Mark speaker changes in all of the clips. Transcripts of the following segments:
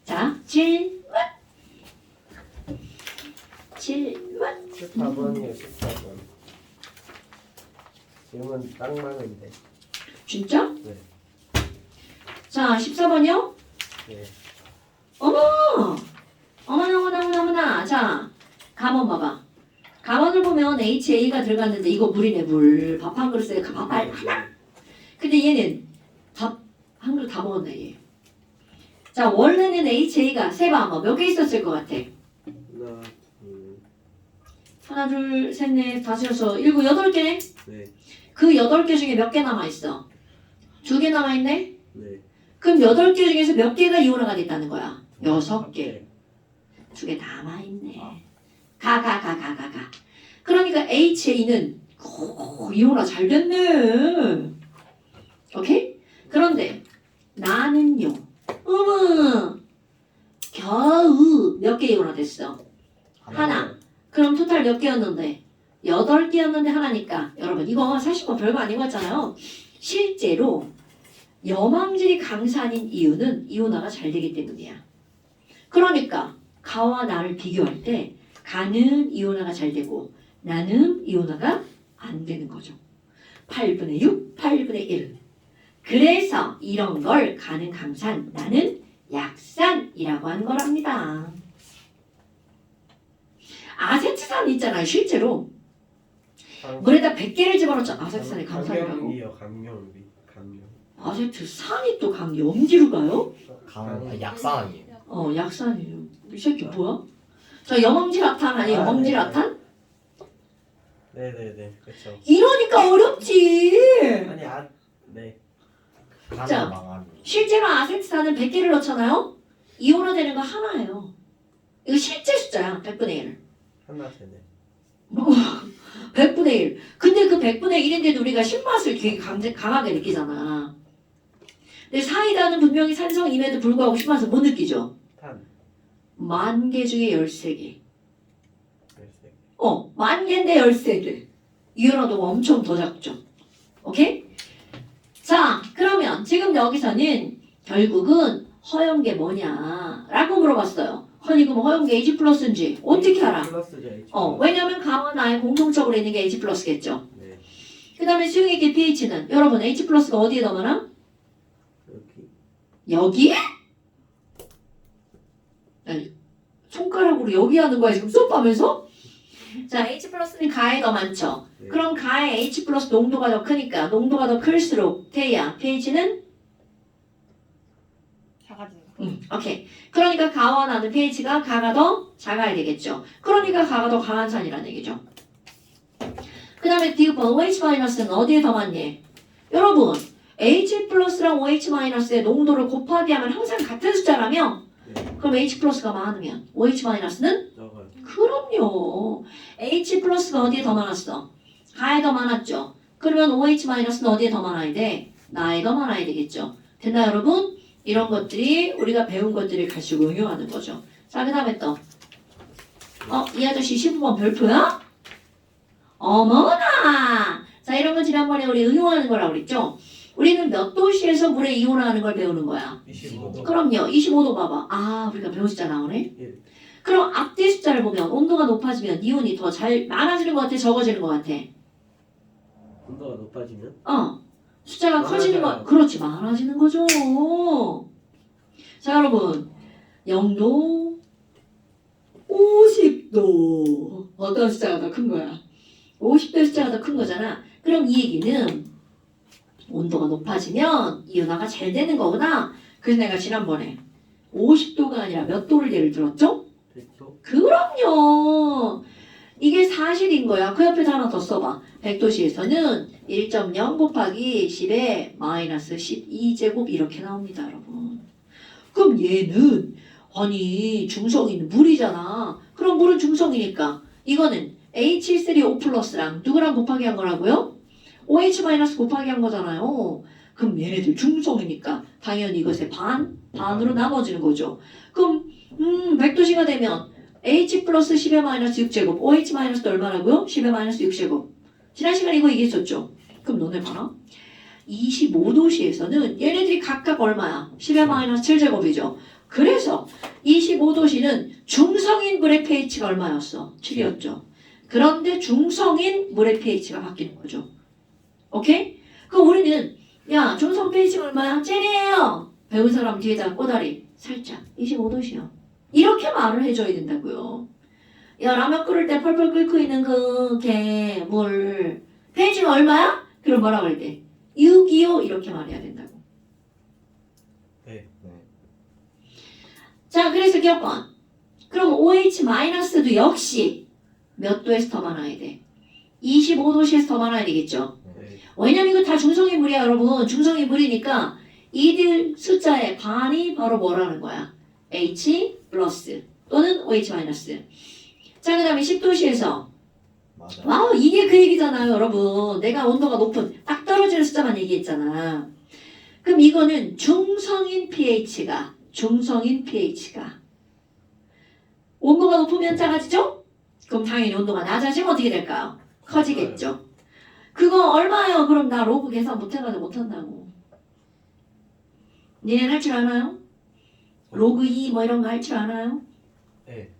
Speaker 1: 자, 질문. 질문.
Speaker 2: 14번이에요, 14번. 질문 딱 많은데.
Speaker 1: 진짜?
Speaker 2: 네.
Speaker 1: 자, 14번이요?
Speaker 2: 네.
Speaker 1: 어머! 어머나. 자, 가만 봐봐. 가만을 보면 HA가 들어갔는데 이거 물이네, 물. 밥 한 그릇에 밥 하나? 근데 얘는 밥 한 그릇 다 먹었네, 얘. 자, 원래는 HA가 세봐 한번 몇 개 있었을 것 같아? 하나, 둘, 셋, 넷, 다섯, 여섯, 일곱, 여덟 개네?
Speaker 2: 네.
Speaker 1: 그 여덟 개 중에 몇 개 남아있어? 두 개 남아있네?
Speaker 2: 네.
Speaker 1: 그럼 여덟 개 중에서 몇 개가 이온화가 됐다는 거야? 여섯 개. 두 개 남아있네. 가. 그러니까 HA는 이온화 잘 됐네. 오케이? 그런데 나는요. 겨우 몇 개 이온화 됐어? 하나. 그럼 토탈 몇 개였는데? 8개였는데 하나니까 여러분 이거 사실 뭐 별거 아닌 것 같잖아요. 실제로 염황질이 강산인 이유는 이온화가 잘 되기 때문이야. 그러니까 가와 나를 비교할 때 가는 이온화가 잘 되고 나는 이온화가 안 되는 거죠. 8분의 6, 8분의 1. 그래서 이런 걸 가는 강산, 나는 약산이라고 하는 거랍니다. 아세트산 있잖아요. 실제로 물에다 100개를 집어넣자. 아세트산이 강산이라고?
Speaker 2: 강염.
Speaker 1: 아세트산이 또 강염지로 가요?
Speaker 3: 약산 아니에요?
Speaker 1: 약산이에요. 이 새끼 뭐야? 저 염황질악탄 아니에요? 염황질악탄?
Speaker 2: 네네네. 그렇죠.
Speaker 1: 이러니까 어렵지.
Speaker 2: 아니 네.
Speaker 1: 자,
Speaker 3: 망하는.
Speaker 1: 실제로 아세트산은 100개를 넣잖아요? 이온화 되는 거 하나예요. 이거 실제 숫자야. 100분의 1.
Speaker 2: 하나 되네.
Speaker 1: 100분의 1. 근데 그 100분의 1인데도 우리가 신맛을 되게 강하게 느끼잖아. 근데 사이다는 분명히 산성임에도 불구하고 신맛을 못 느끼죠?
Speaker 2: 탄.
Speaker 1: 10,000개 중에 13개.
Speaker 2: 13개.
Speaker 1: 10,000개인데 13개. 이온화도가 엄청 더 작죠. 오케이? 자, 그러면 지금 여기서는 결국은 허용계 뭐냐라고 물어봤어요. 그럼 허용계 H 플러스인지 어떻게 알아?
Speaker 2: 플러스죠, H.
Speaker 1: 왜냐면 가와 나의 공통적으로 있는 게 H 플러스겠죠.
Speaker 2: 네.
Speaker 1: 그 다음에 수용액의 pH는 여러분 H 플러스가 어디에 더 많아?
Speaker 2: 여기.
Speaker 1: 여기에? 아니, 손가락으로 여기 하는 거야 지금 수업하면서? 자, H 플러스는 가에 더 많죠.
Speaker 2: 네.
Speaker 1: 그럼 가에 H 플러스 농도가 더 크니까 농도가 더 클수록 태야 pH는?
Speaker 4: 작아지는
Speaker 1: 오케이. 그러니까 가와 나는 pH가 가가 더 작아야 되겠죠. 그러니까 가가 더 강한 산이라는 얘기죠. 그 다음에 디귿번 OH-는 어디에 더 많니? 여러분 H 플러스랑 OH-의 농도를 곱하기 하면 항상 같은 숫자라며?
Speaker 2: 네.
Speaker 1: 그럼 H 플러스가 많으면 OH-는?
Speaker 2: 적어요.
Speaker 1: 그럼요. H 플러스가 어디에 더 많았어? 가에 더 많았죠. 그러면 OH-는 어디에 더 많아야 돼? 나에 더 많아야 되겠죠. 됐나 여러분? 이런 것들이 우리가 배운 것들을 가지고 응용하는 거죠. 자, 그 다음에 또 이 아저씨 15번 별표야? 어머나! 자, 이런 건 지난번에 우리 응용하는 거라고 그랬죠? 우리는 몇 도시에서 물에 이온화하는 걸 배우는 거야?
Speaker 2: 25도.
Speaker 1: 그럼요. 25도 봐봐. 우리가 배운 숫자 나오네?
Speaker 2: 예.
Speaker 1: 그럼 앞뒤 숫자를 보면 온도가 높아지면 이온이 더 잘 많아지는 것 같아? 적어지는 것 같아?
Speaker 2: 온도가 높아지면?
Speaker 1: 숫자가 커지는 거, 그렇지, 많아지는 거죠. 자, 여러분. 0도, 50도. 어떤 숫자가 더 큰 거야? 50도 숫자가 더 큰 거잖아. 그럼 이 얘기는 온도가 높아지면 이온화가 잘 되는 거구나. 그래서 내가 지난번에 50도가 아니라 몇 도를 예를 들었죠?
Speaker 2: 100도.
Speaker 1: 그럼요. 이게 사실인 거야. 그 옆에서 하나 더 써봐. 100도씨에서는 1.0 곱하기 10의 마이너스 12제곱 이렇게 나옵니다, 여러분. 그럼 얘는 아니 중성인 물이잖아. 그럼 물은 중성이니까 이거는 H3O 플러스랑 누구랑 곱하기 한 거라고요? OH 마이너스 곱하기 한 거잖아요. 그럼 얘네들 중성이니까 당연히 이것의 반으로 나눠지는 거죠. 그럼 100도씨가 되면 H 플러스 10의 마이너스 6제곱 OH 마이너스도 얼마라고요? 10의 마이너스 6제곱. 지난 시간에 이거 얘기했었죠. 그럼 너네 봐라. 25도씨에서는 얘네들이 각각 얼마야? 10의 마이너스 7제곱이죠. 그래서 25도씨는 중성인 물의 pH가 얼마였어? 7이었죠. 그런데 중성인 물의 pH가 바뀌는 거죠. 오케이? 그럼 우리는 야 중성 pH가 얼마야? 젤이에요. 배운 사람 뒤에다가 꼬다리 살짝 25도씨요. 이렇게 말을 해줘야 된다고요. 야 라면 끓을 때 펄펄 끓고 있는 물 pH가 얼마야? 그럼 뭐라고 할 때? 625 이렇게 말해야 된다고.
Speaker 2: 네.
Speaker 1: 자 그래서 기억권. 그럼 OH-도 역시 몇 도에서 더 많아야 돼? 25도씨에서 더 많아야 되겠죠.
Speaker 2: 네.
Speaker 1: 왜냐면 이거 다 중성인 물이야 여러분. 중성인 물이니까 이들 숫자의 반이 바로 뭐라는 거야? H 플러스 또는 OH-. 자 그 다음에 10도씨에서
Speaker 3: 맞아.
Speaker 1: 와우 이게 그 얘기잖아요 여러분. 내가 온도가 높은 딱 떨어지는 숫자만 얘기했잖아. 그럼 이거는 중성인 pH가 온도가 높으면 작아지죠? 그럼 당연히 온도가 낮아지면 어떻게 될까요? 커지겠죠. 그거 얼마예요? 그럼 나 로그 계산 못해가지고 못한다고. 니네는 할 줄 아나요? 로그 2 뭐 이런 거 할 줄 아나요?
Speaker 2: 네.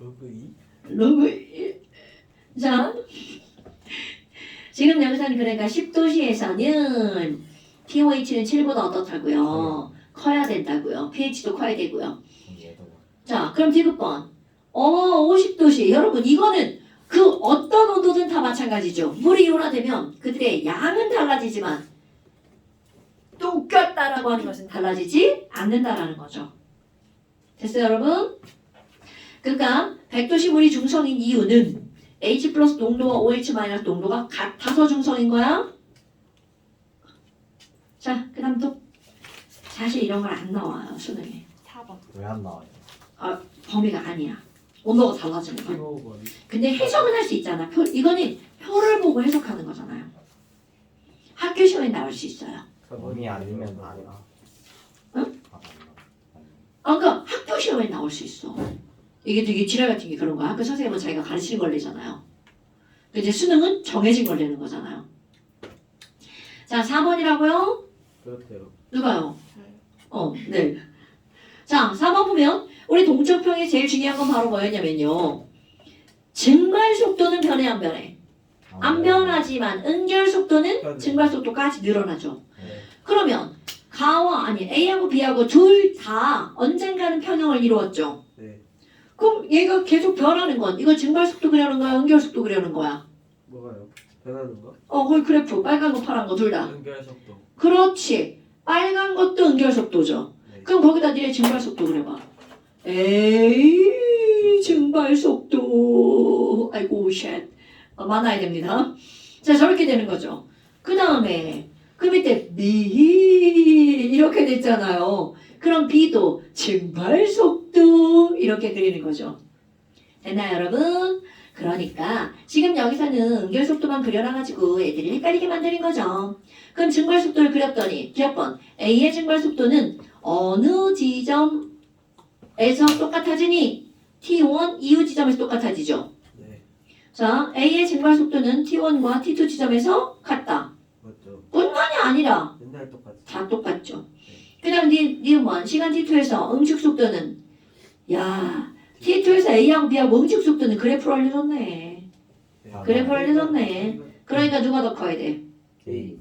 Speaker 2: 로그 2?
Speaker 1: 로그 2. 자 지금 여기서는 그러니까 10도씨에서는 pOH는 7보다 어떻다고요? 커야 된다고요. pH도 커야 되고요.
Speaker 3: 얘도
Speaker 1: 자 그럼 디귿번 50도씨 여러분 이거는 그 어떤 온도든 다 마찬가지죠. 물이 이온화되면 그들의 양은 달라지지만 똑같다라고 하는 것은 달라지지 않는다라는 거죠. 됐어요 여러분? 그러니까 100도씨 물이 중성인 이유는 H 플러스 농도와 OH 마이너스 농도가 같아서 중성인 거야. 자 그 다음 또 사실 이런 걸 안 나와요 수능에.
Speaker 4: 4번.
Speaker 3: 왜 안 나와요?
Speaker 1: 범위가 아니야. 온도가 달라지는 거야.
Speaker 2: 15번.
Speaker 1: 근데 해석은 할 수 있잖아. 이거는 표를 보고 해석하는 거잖아요. 학교 시험에 나올 수 있어요.
Speaker 3: 범위 아니면 아니라.
Speaker 1: 응?
Speaker 3: 아,
Speaker 1: 그러니까 학교 시험에 나올 수 있어. 이게 되게 지랄 같은 게 그런 거야. 학교 선생님은 자기가 가르치는 걸 내잖아요. 근데 이제 수능은 정해진 걸 내는 거잖아요. 자, 4번이라고요?
Speaker 2: 그렇대요.
Speaker 1: 누가요? 네. 자, 4번 보면 우리 동적평에 제일 중요한 건 바로 뭐였냐면요. 증발 속도는 변해 안 변해? 안 변하지만 응결 속도는 증발 속도까지 늘어나죠.
Speaker 2: 네.
Speaker 1: 그러면 A하고 B하고 둘 다 언젠가는 평형을 이루었죠.
Speaker 2: 네.
Speaker 1: 그럼 얘가 계속 변하는 건 이거 증발 속도 그려는 거야, 응결 속도 그려는 거야?
Speaker 2: 뭐가요? 변하는 거?
Speaker 1: 거기 그래프 빨간 거 파란 거 둘 다.
Speaker 2: 연결 속도.
Speaker 1: 그렇지. 빨간 것도 응결 속도죠.
Speaker 2: 네.
Speaker 1: 그럼 거기다 니네 증발 속도 그려봐. 에이 증발 속도. 아이고 쉣. 많아야 됩니다. 자 저렇게 되는 거죠. 그 다음에 그 밑에 B 이렇게 됐잖아요. 그럼 B도 증발 속도 이렇게 그리는 거죠. 됐나요 여러분? 그러니까 지금 여기서는 응결 속도만 그려놔가지고 애들이 헷갈리게 만드는 거죠. 그럼 증발 속도를 그렸더니 기억번 A의 증발 속도는 어느 지점에서 똑같아지니? T1 이후 지점에서 똑같아지죠.
Speaker 2: 네.
Speaker 1: 자 A의 증발 속도는 T1과 T2 지점에서 같다.
Speaker 2: 맞죠.
Speaker 1: 뿐만이 아니라
Speaker 2: 맨날 똑같이.
Speaker 1: 다 똑같죠. 그 다음 니은 시간 T2에서 응축 속도는 야 T2에서 A하고 B하고 응축 속도는 그래프로 알려줬네.
Speaker 2: 네.
Speaker 1: 그래프 알려줬네. 그러니까 누가 더 커야 돼?
Speaker 3: A.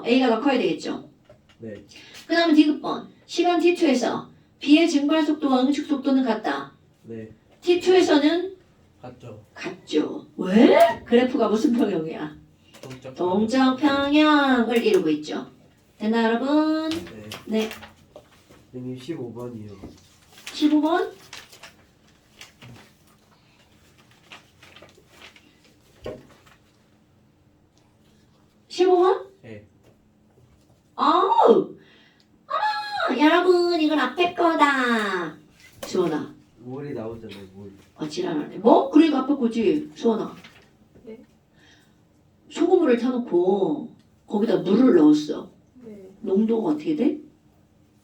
Speaker 1: A가 더 커야 되겠죠.
Speaker 2: 네.
Speaker 1: 그 다음에 디귿번 시간 T2에서 B의 증발 속도와 응축 속도는 같다.
Speaker 2: 네.
Speaker 1: T2에서는
Speaker 2: 맞죠.
Speaker 1: 같죠. 왜? 그래프가 무슨 평형이야?
Speaker 2: 동적.
Speaker 1: 동적 평형을 이루고 있죠. 됐나 여러분?
Speaker 2: 네.
Speaker 1: 네.
Speaker 2: 선생님 15번이요.
Speaker 1: 15번?
Speaker 2: 네.
Speaker 1: 아우! 여러분 이건 앞에 거다. 수원아.
Speaker 2: 물이 나오잖아요. 물.
Speaker 1: 지랄하네. 뭐? 그러니까 앞에 거지. 수원아.
Speaker 4: 네.
Speaker 1: 소금물을 타놓고 거기다 물을 넣었어.
Speaker 4: 네.
Speaker 1: 농도가 어떻게 돼?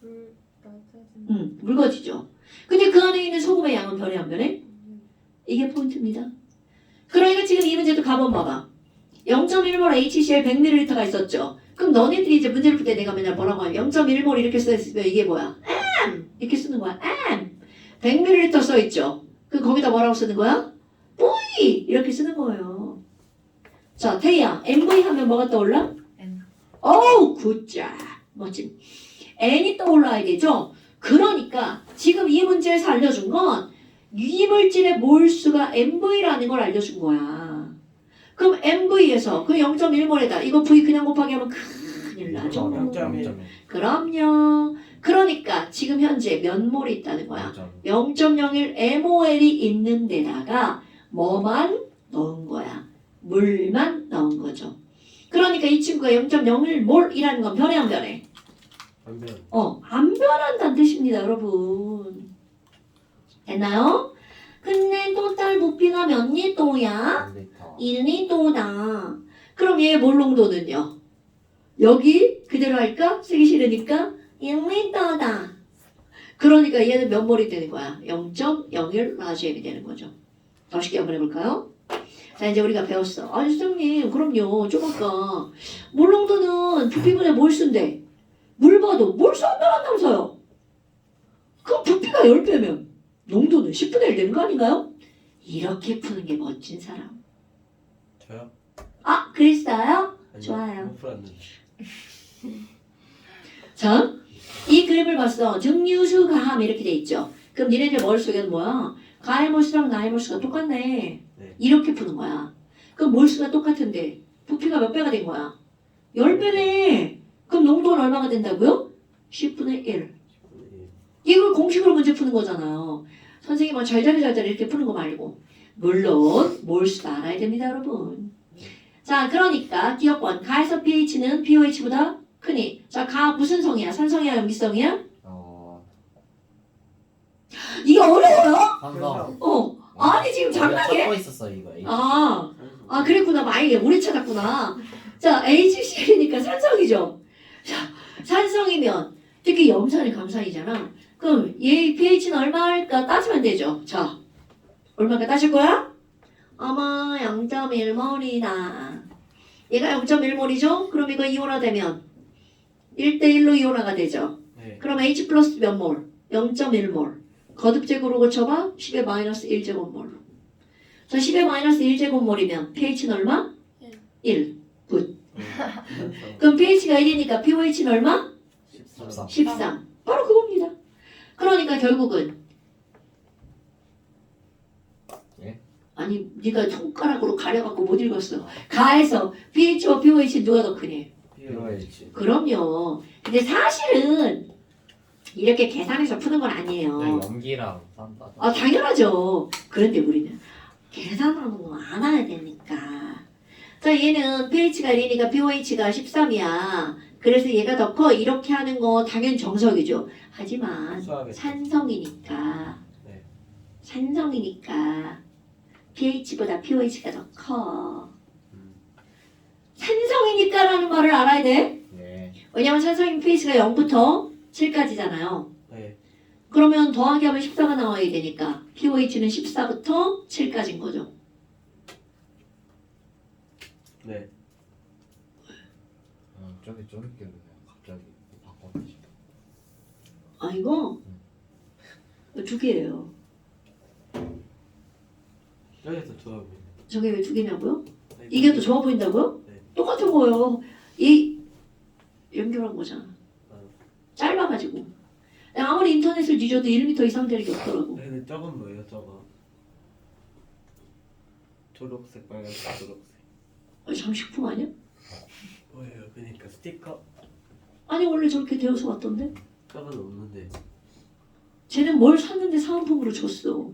Speaker 4: 불 낮아진.
Speaker 1: 묽어지죠. 근데 그 안에 있는 소금의 양은 변해 안 변해? 이게 포인트입니다. 그러니까 지금 이 문제도 가본 봐봐. 0.1몰 HCl 100ml가 있었죠. 그럼 너네들이 이제 문제를 풀 때 내가 맨날 뭐라고 하냐 0.1몰 이렇게 써있으면 이게 뭐야? M 이렇게 쓰는 거야. M 100ml 써있죠. 그 거기다 뭐라고 쓰는 거야? V 이렇게 쓰는 거예요. 자 태희야 MV 하면 뭐가 떠올라?
Speaker 4: N.
Speaker 1: 어우 굿잡 멋짐. N이 떠올라야 되죠. 그러니까 지금 이 문제에서 알려준 건 유기물질의 몰수가 MV라는 걸 알려준 거야. 그럼 MV에서 그 0.1몰에다 이거 V 그냥 곱하기 하면 큰일 나죠.
Speaker 2: 0.1.
Speaker 1: 그럼요. 그러니까 지금 현재 몇 몰이 있다는 거야? 0.01 MOL이 있는 데다가 뭐만 넣은 거야? 물만 넣은 거죠. 그러니까 이 친구가 0.01몰이라는 건 변해 안 변해?
Speaker 2: 반변.
Speaker 1: 안 변한다는 뜻입니다, 여러분. 됐나요? 근데 토탈 부피가 몇 리터야? 1리터다. 그럼 얘 몰농도는요? 여기 그대로 할까? 쓰기 싫으니까 1리터다. 그러니까 얘는 몇 몰이 되는 거야? 0.01 라지엠이 되는 거죠. 더 쉽게 한번 해볼까요? 자 이제 우리가 배웠어. 아니 선생님 그럼요. 좀 아까 몰농도는 부피분의 몰수인데 물 봐도 몰수 안 변한다면서요. 그럼 부피가 10배면 농도는 10분의 1 되는 거 아닌가요? 이렇게 푸는 게 멋진 사람.
Speaker 2: 저요?
Speaker 1: 아 그랬어요?
Speaker 2: 아니요,
Speaker 1: 좋아요.
Speaker 2: 못 풀었는데.
Speaker 1: 자, 이 그림을 봤어. 증류수 가함 이렇게 돼 있죠. 그럼 니네들 머릿속에는 뭐야? 가의 몰수랑 나의 몰수가 똑같네.
Speaker 2: 네.
Speaker 1: 이렇게 푸는 거야. 그럼 몰수가 똑같은데 부피가 몇 배가 된 거야? 10배네. 그럼 농도는 얼마가 된다고요? 10분의 1. 이걸 공식으로 문제 푸는 거잖아요. 선생님은 잘자리 이렇게 푸는 거 말고 물론 몰수도 알아야 됩니다 여러분. 자 그러니까 기억권 가에서 pH는 pOH보다 크니 자 가 무슨 성이야? 산성이야 염기성이야? 이게 어려워요?
Speaker 3: 한성.
Speaker 1: 아니 지금 장난해?
Speaker 3: 찾고 있었어 이거.
Speaker 1: 아 그랬구나 많이 오래 찾았구나. 자 HCl이니까 산성이죠. 자 산성이면 특히 염산이 감산이잖아. 그럼 얘 pH는 얼마일까 따지면 되죠. 자 얼마일까 따질 거야? 아마 0.1몰이다. 얘가 0.1몰이죠? 그럼 이거 이온화되면 1대1로 이온화가 되죠.
Speaker 2: 네.
Speaker 1: 그럼 H 플러스 몇 몰? 0.1몰. 거듭제곱으로 고쳐봐. 10의 마이너스 1제곱몰. 자 10의 마이너스 1제곱몰이면 pH는 얼마? 1. 굿. 그럼 pH가 1이니까 pOH는 얼마?
Speaker 3: 13.
Speaker 1: 13. 바로 그겁니다. 그러니까 결국은
Speaker 3: 예?
Speaker 1: 아니 네가 손가락으로 가려갖고 못 읽었어. 가에서 pH와 pOH 누가 더 크니?
Speaker 3: pOH.
Speaker 1: 그럼요. 근데 사실은 이렇게 계산해서 푸는 건 아니에요.
Speaker 3: 염기랑 산 따져.
Speaker 1: 아 당연하죠. 그런데 우리는 계산하는 거 안 해야 되니까. 자 얘는 pH가 1이니까 pOH가 13이야. 그래서 얘가 더 커. 이렇게 하는 거 당연히 정석이죠. 하지만
Speaker 2: 수학에서.
Speaker 1: 산성이니까
Speaker 2: 네.
Speaker 1: 산성이니까 pH보다 pOH가 더 커. 산성이니까라는 말을 알아야 돼.
Speaker 3: 네.
Speaker 1: 왜냐면 산성인 pH가 0부터 7까지잖아요.
Speaker 2: 네.
Speaker 1: 그러면 더하기 하면 14가 나와야 되니까 pOH는 14부터 7까지인 거죠.
Speaker 2: 네.
Speaker 3: 저기 그냥 갑자기 바꿔주시.
Speaker 1: 아 이거 두 개예요.
Speaker 2: 여기서 좋아 보이네.
Speaker 1: 저게 왜 두 개냐고요?
Speaker 2: 네.
Speaker 1: 이게 더 좋아 보인다고요?
Speaker 2: 네.
Speaker 1: 똑같은 거예요. 이 연결한 거잖아.
Speaker 2: 아.
Speaker 1: 짧아가지고. 아무리 인터넷을 뒤져도 1m 이상 되는 게 없더라고.
Speaker 2: 근데 저건 뭐예요 저거? 초록색 빨간색 초록색.
Speaker 1: 장식품 아니야?
Speaker 2: 뭐예요? 그러니까 스티커?
Speaker 1: 아니 원래 저렇게 되어서 왔던데?
Speaker 2: 저건 없는데.
Speaker 1: 쟤는 뭘 샀는데 사은품으로 줬어.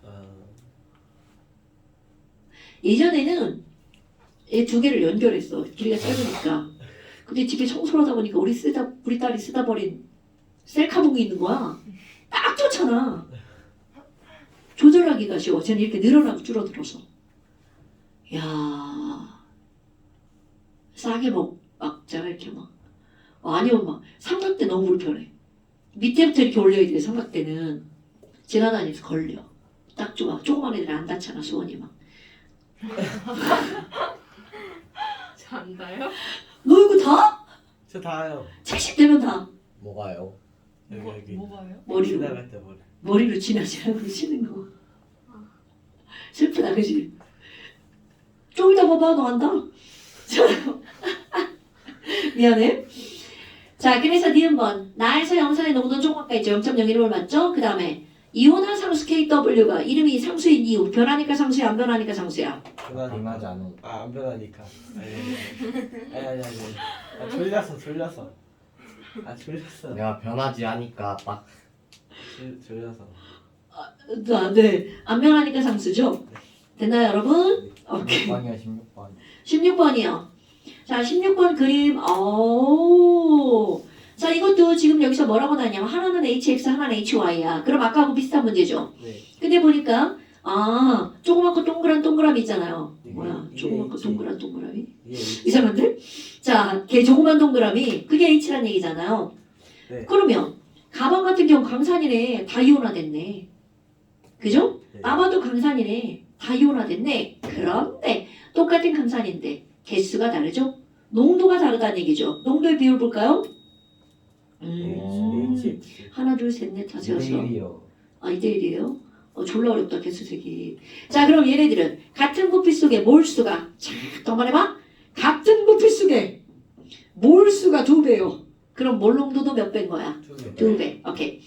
Speaker 2: 아.
Speaker 1: 예전에는 얘 두 개를 연결했어. 길이가 짧으니까. 근데 집에 청소를 하다 보니까 우리 딸이 쓰다 버린 셀카봉이 있는 거야. 딱 좋잖아. 조절하기가 쉬워. 쟤는 이렇게 늘어나고 줄어들어서. 야 싸게 막자가 이렇게 막. 아니면 막 삼각대 너무 불편해. 밑에부터 이렇게 올려야 돼. 삼각대는 지나다니면서 걸려. 딱 좋아. 조그만 애들 안 다잖아. 수원이 막.
Speaker 4: 잔다요?
Speaker 1: 너 이거 다?
Speaker 2: 저 다요.
Speaker 1: 70대면 다
Speaker 3: 뭐가요?
Speaker 2: 여기.
Speaker 4: 뭐가요?
Speaker 1: 머리로
Speaker 2: 지나갈 때 머리.
Speaker 1: 머리로 지나치라고 치는 거. 슬프다 그지? 좀 이따 봐봐 너 안다. 미안해. 자 그래서 니은번 나에서 영산의 농도는 조금아까 있죠. 0.01을 맞죠? 그 다음에 이온화 상수 KW가 이름이 상수인 이유 변하니까 상수야 안 변하니까 상수야?
Speaker 3: 변하지 않은.
Speaker 2: 안 변하니까. 아니. 아, 졸렸어. 아, 졸렸어.
Speaker 3: 내가 변하지 않으니까 딱.
Speaker 2: 졸려서.
Speaker 1: 네, 안 변하니까 상수죠? 됐나요 여러분? 오케이.
Speaker 3: 16번이야 16번.
Speaker 1: 16번이요. 자, 16번 그림. 오. 자, 이것도 지금 여기서 뭐라고 나냐면 하나는 hx, 하나는 hy야. 그럼 아까하고 비슷한 문제죠.
Speaker 2: 네.
Speaker 1: 근데 보니까 조그맣고 동그란 동그라미 있잖아요. 뭐야?
Speaker 2: 이게
Speaker 1: 조그맣고
Speaker 2: H.
Speaker 1: 동그란 동그라미?
Speaker 2: 이게
Speaker 1: 이상한데? 자, 걔 조그만 동그라미 그게 h란 얘기잖아요.
Speaker 2: 네.
Speaker 1: 그러면 가방 같은 경우 강산이네. 다 이온화됐네. 그죠?
Speaker 2: 네.
Speaker 1: 아마도 강산이네. 다 이온화됐네. 그런데 똑같은 강산인데 개수가 다르죠? 농도가 다르다는 얘기죠. 농도의 비율 볼까요?
Speaker 2: H.
Speaker 1: 하나, 둘, 셋, 넷, 다섯, 여섯.
Speaker 3: 2대1이요.
Speaker 1: 아, 2대1이에요? 졸라 어렵다, 개수색이. 자, 그럼 얘네들은 같은 부피 속에 몰수가, 자, 또 말해봐. 같은 부피 속에 몰수가 2배요. 그럼 몰농도도 몇 배인 거야? 2배. 오케이.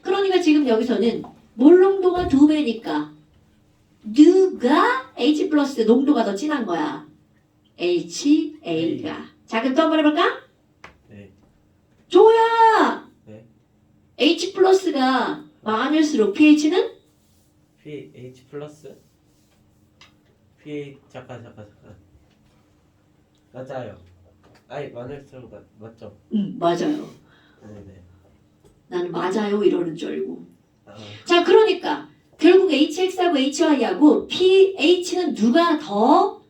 Speaker 1: 그러니까 지금 여기서는 몰농도가 2배니까 누가 H 플러스 농도가 더 진한 거야? HA가. 자, 그럼 또 한번 해볼까?
Speaker 2: 네.
Speaker 1: 조야!
Speaker 2: 네.
Speaker 1: H 플러스가 많을수록 pH는?
Speaker 2: pH 플러스 pH 잠깐 맞아요. 아니 많을수록 맞죠?
Speaker 1: 맞아요.
Speaker 2: 네네.
Speaker 1: 나는 맞아요 이러는 줄 알고.
Speaker 2: 아,
Speaker 1: 자, 그러니까 결국 HX하고 HY하고 pH는 누가 더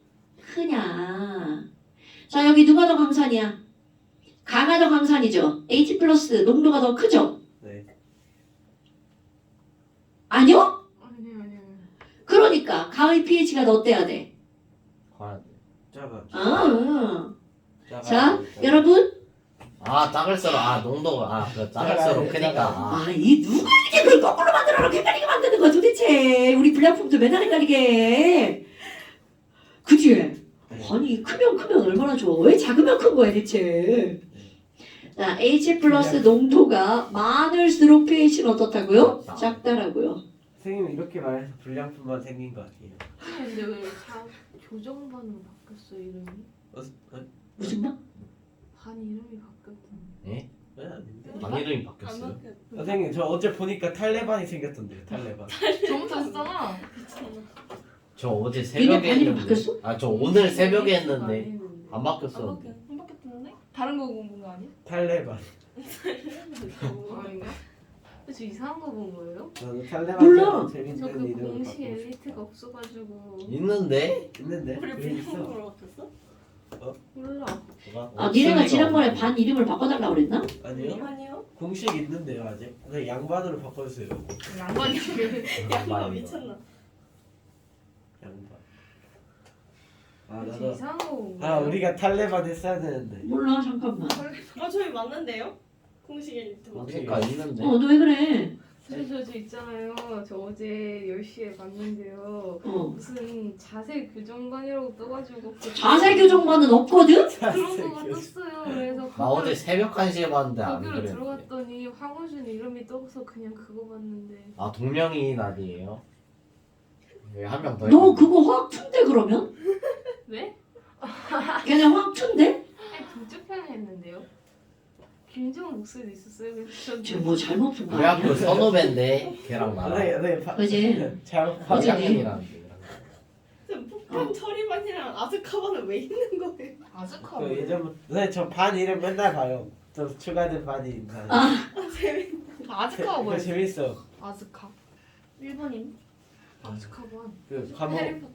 Speaker 1: 크냐? 자, 여기 누가 더 강산이야? 강하 더 강산이죠. H 플러스 농도가 더 크죠?
Speaker 2: 네.
Speaker 1: 아니요?
Speaker 4: 아니요.
Speaker 1: 그러니까 강의 pH가 더 어때야 돼?
Speaker 3: 가야 돼.
Speaker 2: 작아.
Speaker 1: 자, 여러분.
Speaker 3: 아 작을수록 농도가 그 작을수록 크니까.
Speaker 1: 이 누가 이렇게 그걸 거꾸로 만들어놓고 헷갈리게 만드는 거야 도대체. 우리 불량품도 맨날 헷갈리게. 그치? 아니 크면 얼마나 좋아. 왜 작으면 큰 거야 대체. 자, H 플러스 농도가 많을수록 pH는 어떻다고요? 작다라고요.
Speaker 2: 선생님 이렇게 말해서 불량품만 생긴 거 아니에요?
Speaker 4: 근데 왜 교정반으로 바뀌었어 이름이?
Speaker 1: 무슨 말?
Speaker 4: 반 이름이 바뀌었잖아.
Speaker 3: 예?
Speaker 2: 왜 아닌데?
Speaker 3: 반 이름이 바뀌었어요?
Speaker 2: 선생님 저 어제 보니까 탈레반이 생겼던데 탈레반.
Speaker 4: 잘못했잖아.
Speaker 3: 저 어제
Speaker 1: 니네
Speaker 3: 새벽에
Speaker 1: 반 이름
Speaker 3: 했는데.
Speaker 1: 바뀌었어?
Speaker 3: 저 오늘 새벽에 했는데 안 바뀌었어.
Speaker 4: 안 바뀌었는데? 다른 거 본 거 아니야?
Speaker 2: 탈레반.
Speaker 4: 아닌가? 저 이상한 거 본 거예요?
Speaker 2: 저는 탈레반
Speaker 1: 몰라.
Speaker 2: 좀
Speaker 4: 저
Speaker 2: 재밌는
Speaker 4: 그
Speaker 2: 이름을
Speaker 4: 공식
Speaker 2: 바꾸고 싶어.
Speaker 4: 엘리트가 없어가지고
Speaker 3: 있는데?
Speaker 2: 있는데? 왜 있어?
Speaker 4: 바뀌었어? 몰라.
Speaker 2: 뭐가?
Speaker 1: 니네가 지난번에 반 이름을 바꿔달라고 그랬나?
Speaker 2: 아니요?
Speaker 4: 아니요.
Speaker 2: 공식 있는데요 아직. 그냥 양반으로 바꿔주세요.
Speaker 4: 양반이
Speaker 3: 양반
Speaker 4: 미쳤나?
Speaker 2: 양반.
Speaker 4: 저
Speaker 2: 나도.
Speaker 4: 이상한 거 본 거예요?
Speaker 2: 우리가 탈레반 했어야 되는데.
Speaker 1: 몰라 잠깐만.
Speaker 5: 저희 맞는데요? 공식 엘리트.
Speaker 3: 그러니까 있는데.
Speaker 1: 너 왜 그래?
Speaker 4: 저 있잖아요. 저 어제 10시에 봤는데요. 무슨 자세 교정반이라고 떠가지고
Speaker 1: 자세 교정반은 없거든?
Speaker 4: 그런 거가 떴어요. 그래서
Speaker 3: 나 어제 새벽 1시에 봤는데 안
Speaker 4: 거기로
Speaker 3: 그랬는데.
Speaker 4: 들어갔더니 황우준 이름이 떠서 그냥 그거 봤는데
Speaker 3: 동명이인 아니에요? 왜 한 명 더?
Speaker 1: 너 그거 확투인데 그러면?
Speaker 4: 왜?
Speaker 1: 걔네 확투인데?
Speaker 4: 아니 동쪽편에 했는데요. 김정은 목소리도 있었어요. 그래서
Speaker 1: 쟤뭐 잘못 본
Speaker 3: 우리
Speaker 1: 거야?
Speaker 3: 학교 선후배인데 걔랑 나랑.
Speaker 1: 그지?
Speaker 2: 잘
Speaker 1: 어제
Speaker 3: 화장이라는데.
Speaker 5: 폭탄 처리반이랑 아스카반은 왜 있는 거예요?
Speaker 4: 아즈카
Speaker 2: 그 예전 저반 이름 맨날 봐요. 저 추가된 반이 있나?
Speaker 4: 아즈카가
Speaker 2: 그거
Speaker 4: 뭐야?
Speaker 2: 재밌어.
Speaker 4: 아즈카
Speaker 5: 1번임.
Speaker 4: 아즈카반
Speaker 2: 그 과목.
Speaker 4: 해리포터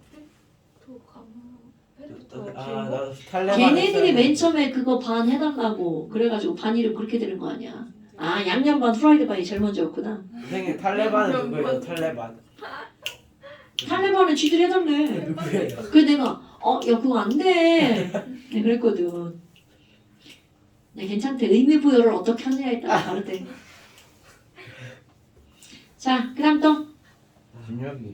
Speaker 4: 가만 해리포터
Speaker 2: 나도 탈레반.
Speaker 1: 걔네들이 맨 처음에 그거 반 해달라고 그래가지고 반 이름 그렇게 되는 거 아니야? 양념반 프라이드 반이 제일 먼저였구나.
Speaker 2: 선생님 탈레반은 누구예요? 탈레반.
Speaker 1: 탈레반은 쥐들이 해달래.
Speaker 2: 누구예요?
Speaker 1: 그래 내가 야 그거 안 돼. 그랬거든. 네, 괜찮대. 의미 부여를 어떻게 하느냐에 따라 다르대. 자, 그 다음 또
Speaker 3: 16이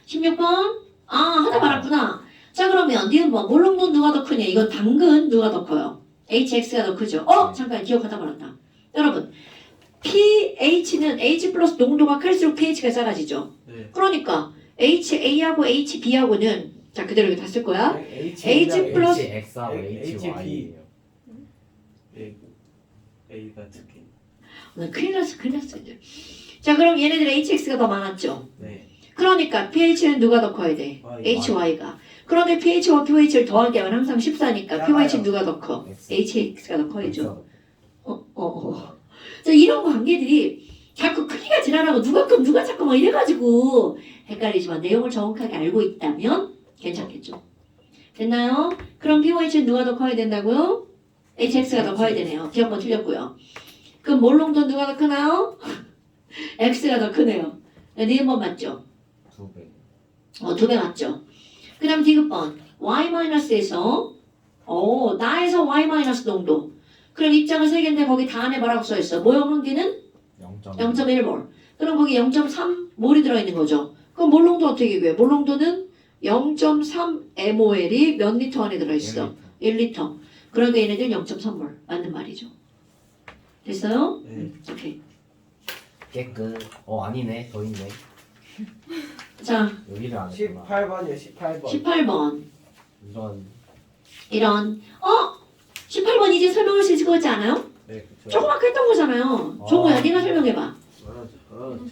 Speaker 1: 16번. 아, 하다 말았구나. 자, 그러면 니은 뭐 몰롱돈 누가 더 크냐? 이건 당근 누가 더 커요? HX가 더 크죠? 잠깐 기억하다 말았다. 여러분, pH는 H 플러스 농도가 클수록 pH가 작아지죠?
Speaker 2: 네.
Speaker 1: 그러니까 HA하고 HB하고는 자, 그대로 다 쓸 거야. H 플러스
Speaker 3: HX하고 HY예요.
Speaker 2: A가 특히.
Speaker 1: 큰일 났어 이제. 자, 그럼 얘네들 HX가 더 많았죠?
Speaker 2: 네.
Speaker 1: 그러니까 pH는 누가 더 커야 돼?
Speaker 2: Y.
Speaker 1: HY가. 그런데 pH와 pH를 더하게 하면 항상 14니까
Speaker 2: 작아요.
Speaker 1: pH는 누가 더 커?
Speaker 3: X.
Speaker 1: HX가 더 커야죠. 자, 이런 관계들이 자꾸 크기가 지랄하고 누가 큼 누가 작고 막 이래가지고 헷갈리지만 내용을 정확하게 알고 있다면 괜찮겠죠. 됐나요? 그럼 pH는 누가 더 커야 된다고요? HX가 더 커야 되네요. 기억만 틀렸고요. 그럼 몰롱돈 누가 더 크나요? X가 더 크네요. 네 번 맞죠?
Speaker 3: 2배.
Speaker 1: 2배 맞죠? 그 다음 디귿번 y-에서 나에서 y- 농도. 그럼 입장은 3개인데 거기 다 안에 뭐라고 써있어? 모형 한계는 0.1몰. 그럼 거기 0.3몰이 들어있는 거죠. 그럼 몰농도 어떻게 구해? 몰농도는 0.3mol이 몇 리터 안에 들어있어? 1리터. 그러니까 얘네들 0.3몰. 맞는 말이죠. 됐어요?
Speaker 2: 네.
Speaker 1: 오케이.
Speaker 3: 깨끗. 아니네. 더 있네.
Speaker 1: 자,
Speaker 3: 여기를 안 했구나.
Speaker 2: 18번이요. 18번.
Speaker 1: 18번.
Speaker 3: 이런
Speaker 1: 18번 이제 설명할 수 있을 것 같지 않아요?
Speaker 2: 네, 그쵸.
Speaker 1: 조그맣게 했던 거잖아요. 종우야, 네가 설명해봐.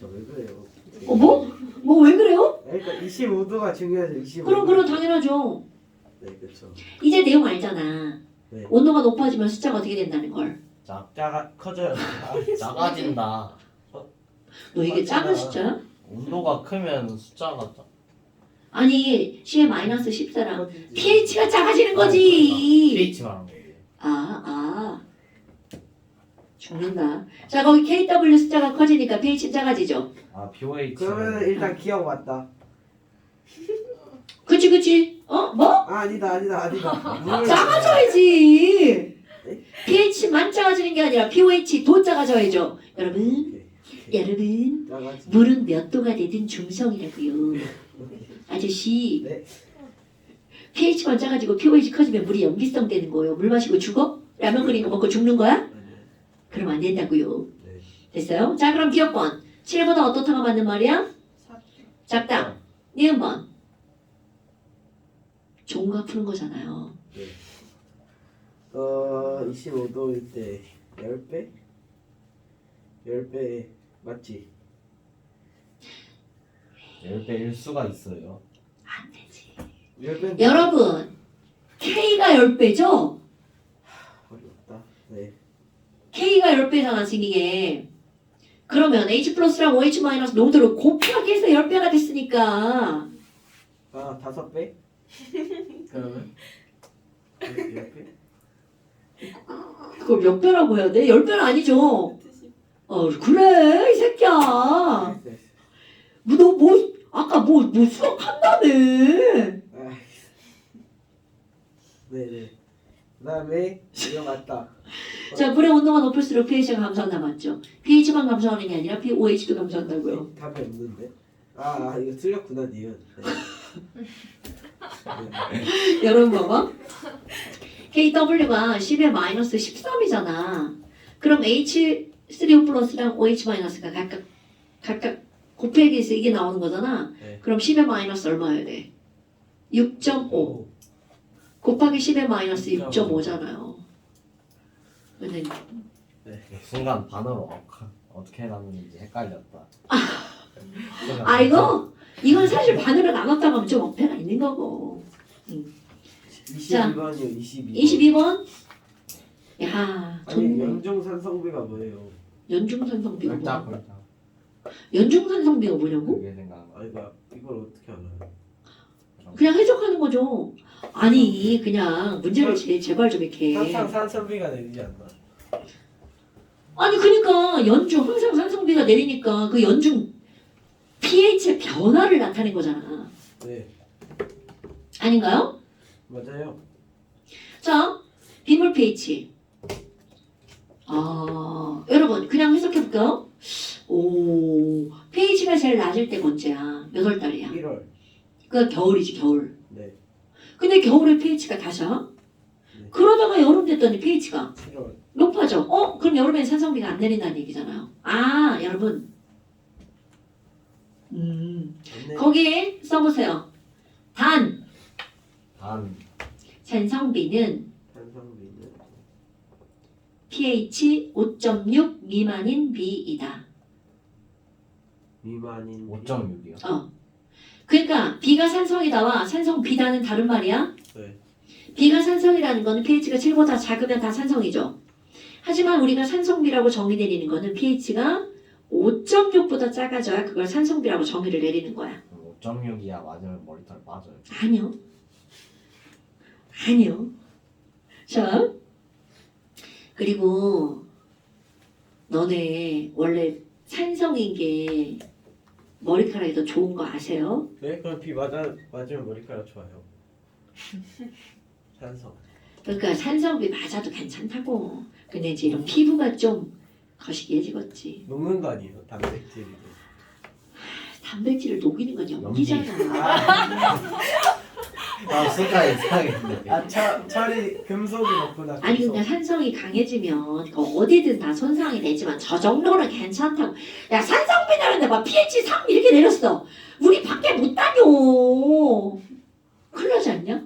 Speaker 2: 저왜 그래요?
Speaker 1: 뭐 왜 그래요?
Speaker 2: 그러니까 25도가 중요하죠. 25도.
Speaker 1: 그럼 당연하죠.
Speaker 2: 네, 그렇죠.
Speaker 1: 이제 내용 알잖아.
Speaker 2: 네.
Speaker 1: 온도가 높아지면 숫자가 어떻게 된다는 걸.
Speaker 2: 작아 커져요.
Speaker 3: 작아진다.
Speaker 1: 너 이게 작은 숫자야?
Speaker 3: 온도가 크면 숫자가
Speaker 1: 아니, C의 마이너스 14랑 pH가 작아지는 거지.
Speaker 3: pH 말하는 거예요.
Speaker 1: 죽는다. 자, 거기 KW 숫자가 커지니까 pH 작아지죠.
Speaker 3: pH.
Speaker 2: 그러면 일단 기억 맞다.
Speaker 1: 그치? 뭐?
Speaker 2: 아니다.
Speaker 1: 작아져야지. pH만 작아지는 게 아니라 pH도 작아져야죠. 여러분,
Speaker 2: 작아지.
Speaker 1: 물은 몇 도가 되든 중성이라고요. 아저씨,
Speaker 2: 네.
Speaker 1: pH만 작아지고 pH 커지면 물이 염기성 되는 거예요. 물 마시고 죽어? 라면 끓인 거 먹고 죽는 거야? 그럼 안 된다고요.
Speaker 2: 네.
Speaker 1: 됐어요? 자, 그럼 기억번 7보다 어떻다가 맞는 말이야? 작다. 니은번 종가 푸는 거잖아요.
Speaker 2: 25도일 때 10배? 10배 맞지?
Speaker 3: 10배일 수가 있어요.
Speaker 1: 안 되지.
Speaker 2: 10배
Speaker 1: 여러분, K가 10배죠?
Speaker 2: 어렵다. 네.
Speaker 1: K가 10배잖아, 이게. 그러면 H 플러스랑 OH 마이너스 농도를 곱하기 해서 10배가 됐으니까
Speaker 2: 5배? 그러면 10배?
Speaker 1: 그걸 몇 배라고 해야 돼? 10배는 아니죠? 그래, 이 새끼야. 아까 수학 한다며.
Speaker 2: 네네. 그다음에 이거 맞다.
Speaker 1: 자, 물의 온도가 높을수록 pH가 감소한다 맞죠? pH만 감소하는 게 아니라 OH도 감소한다고요.
Speaker 2: 답이 없는데. 이거 틀렸구나 니은. 네.
Speaker 1: 여러분 봐봐. KW가 10의 마이너스 13이잖아. 그럼 H3O 플러스랑 OH 마이너스가 각각 곱하기 해서 이게 나오는 거잖아.
Speaker 2: 네.
Speaker 1: 그럼 10의 마이너스 얼마여야 돼? 6.5 곱하기 10의 마이너스 6.5잖아요. 근데
Speaker 3: 순간 반으로 어떻게 해놨는지 헷갈렸다.
Speaker 1: 이건 사실 반으로 나눴다고 하면 좀 어폐가 있는 거고.
Speaker 2: 22번이요. 22번.
Speaker 1: 22번. 야,
Speaker 2: 아니 연중산성비가 뭐예요?
Speaker 1: 연중산성비가
Speaker 3: 글자
Speaker 1: 뭐야?
Speaker 3: 글자.
Speaker 1: 연중산성비가 뭐냐고?
Speaker 3: 그게 생각나.
Speaker 2: 이걸 어떻게 알아요?
Speaker 1: 그냥 해석하는 거죠. 아니, 그냥 문제를 제발 좀 이렇게.
Speaker 2: 항상 산성비가 내리지 않나?
Speaker 1: 아니, 그러니까 항상 산성비가 내리니까 그 연중 pH의 변화를 나타낸 거잖아.
Speaker 2: 네.
Speaker 1: 아닌가요?
Speaker 2: 맞아요.
Speaker 1: 자, 빗물 pH. 여러분 그냥 해석해볼까요? 오, pH가 제일 낮을 때가 언제야? 몇 월 달이야?
Speaker 2: 1월.
Speaker 1: 그 겨울이지 겨울.
Speaker 2: 네.
Speaker 1: 근데 겨울에 pH가 낮아?
Speaker 2: 네.
Speaker 1: 그러다가 여름 됐더니 pH가
Speaker 2: 7월.
Speaker 1: 높아져. 그럼 여름엔 산성비가 안 내린다는 얘기잖아요. 여러분.
Speaker 2: 맞네.
Speaker 1: 거기에 써보세요. 단 산성비는
Speaker 2: 산성비는
Speaker 1: pH 5.6 미만인 B이다.
Speaker 2: 미만인
Speaker 3: 5.6이요.
Speaker 1: 그러니까 B가 산성이다와 산성 B다는 다른 말이야.
Speaker 2: 네.
Speaker 1: B가 산성이라는 거는 pH가 7보다 작으면 다 산성이죠. 하지만 우리가 산성비라고 정의 내리는 거는 pH가 5.6보다 작아져야 그걸 산성비라고 정의를 내리는 거야.
Speaker 3: 5.6이야 맞으면 머리털 빠져요.
Speaker 1: 아니요. 자, 그리고 너네 원래 산성인 게 머리카락이 더 좋은 거 아세요?
Speaker 2: 네? 그럼 비 맞으면 머리카락 좋아요. 산성.
Speaker 1: 그러니까 산성비 맞아도 괜찮다고. 근데 이제 이런 피부가 좀 거시기해지겠지.
Speaker 2: 녹는 거 아니에요? 단백질이.
Speaker 1: 단백질을 녹이는 건 연기잖아.
Speaker 3: 순간 이상했네.
Speaker 2: 철이 금속이 높구나.
Speaker 1: 아니
Speaker 2: 금속.
Speaker 1: 근데 산성이 강해지면 그 어디든 다 손상이 되지만 저 정도는 괜찮다고. 야 산성비 나는데 막 pH 3 이렇게 내렸어. 우리 밖에 못 다녀. 큰일 나지 않냐?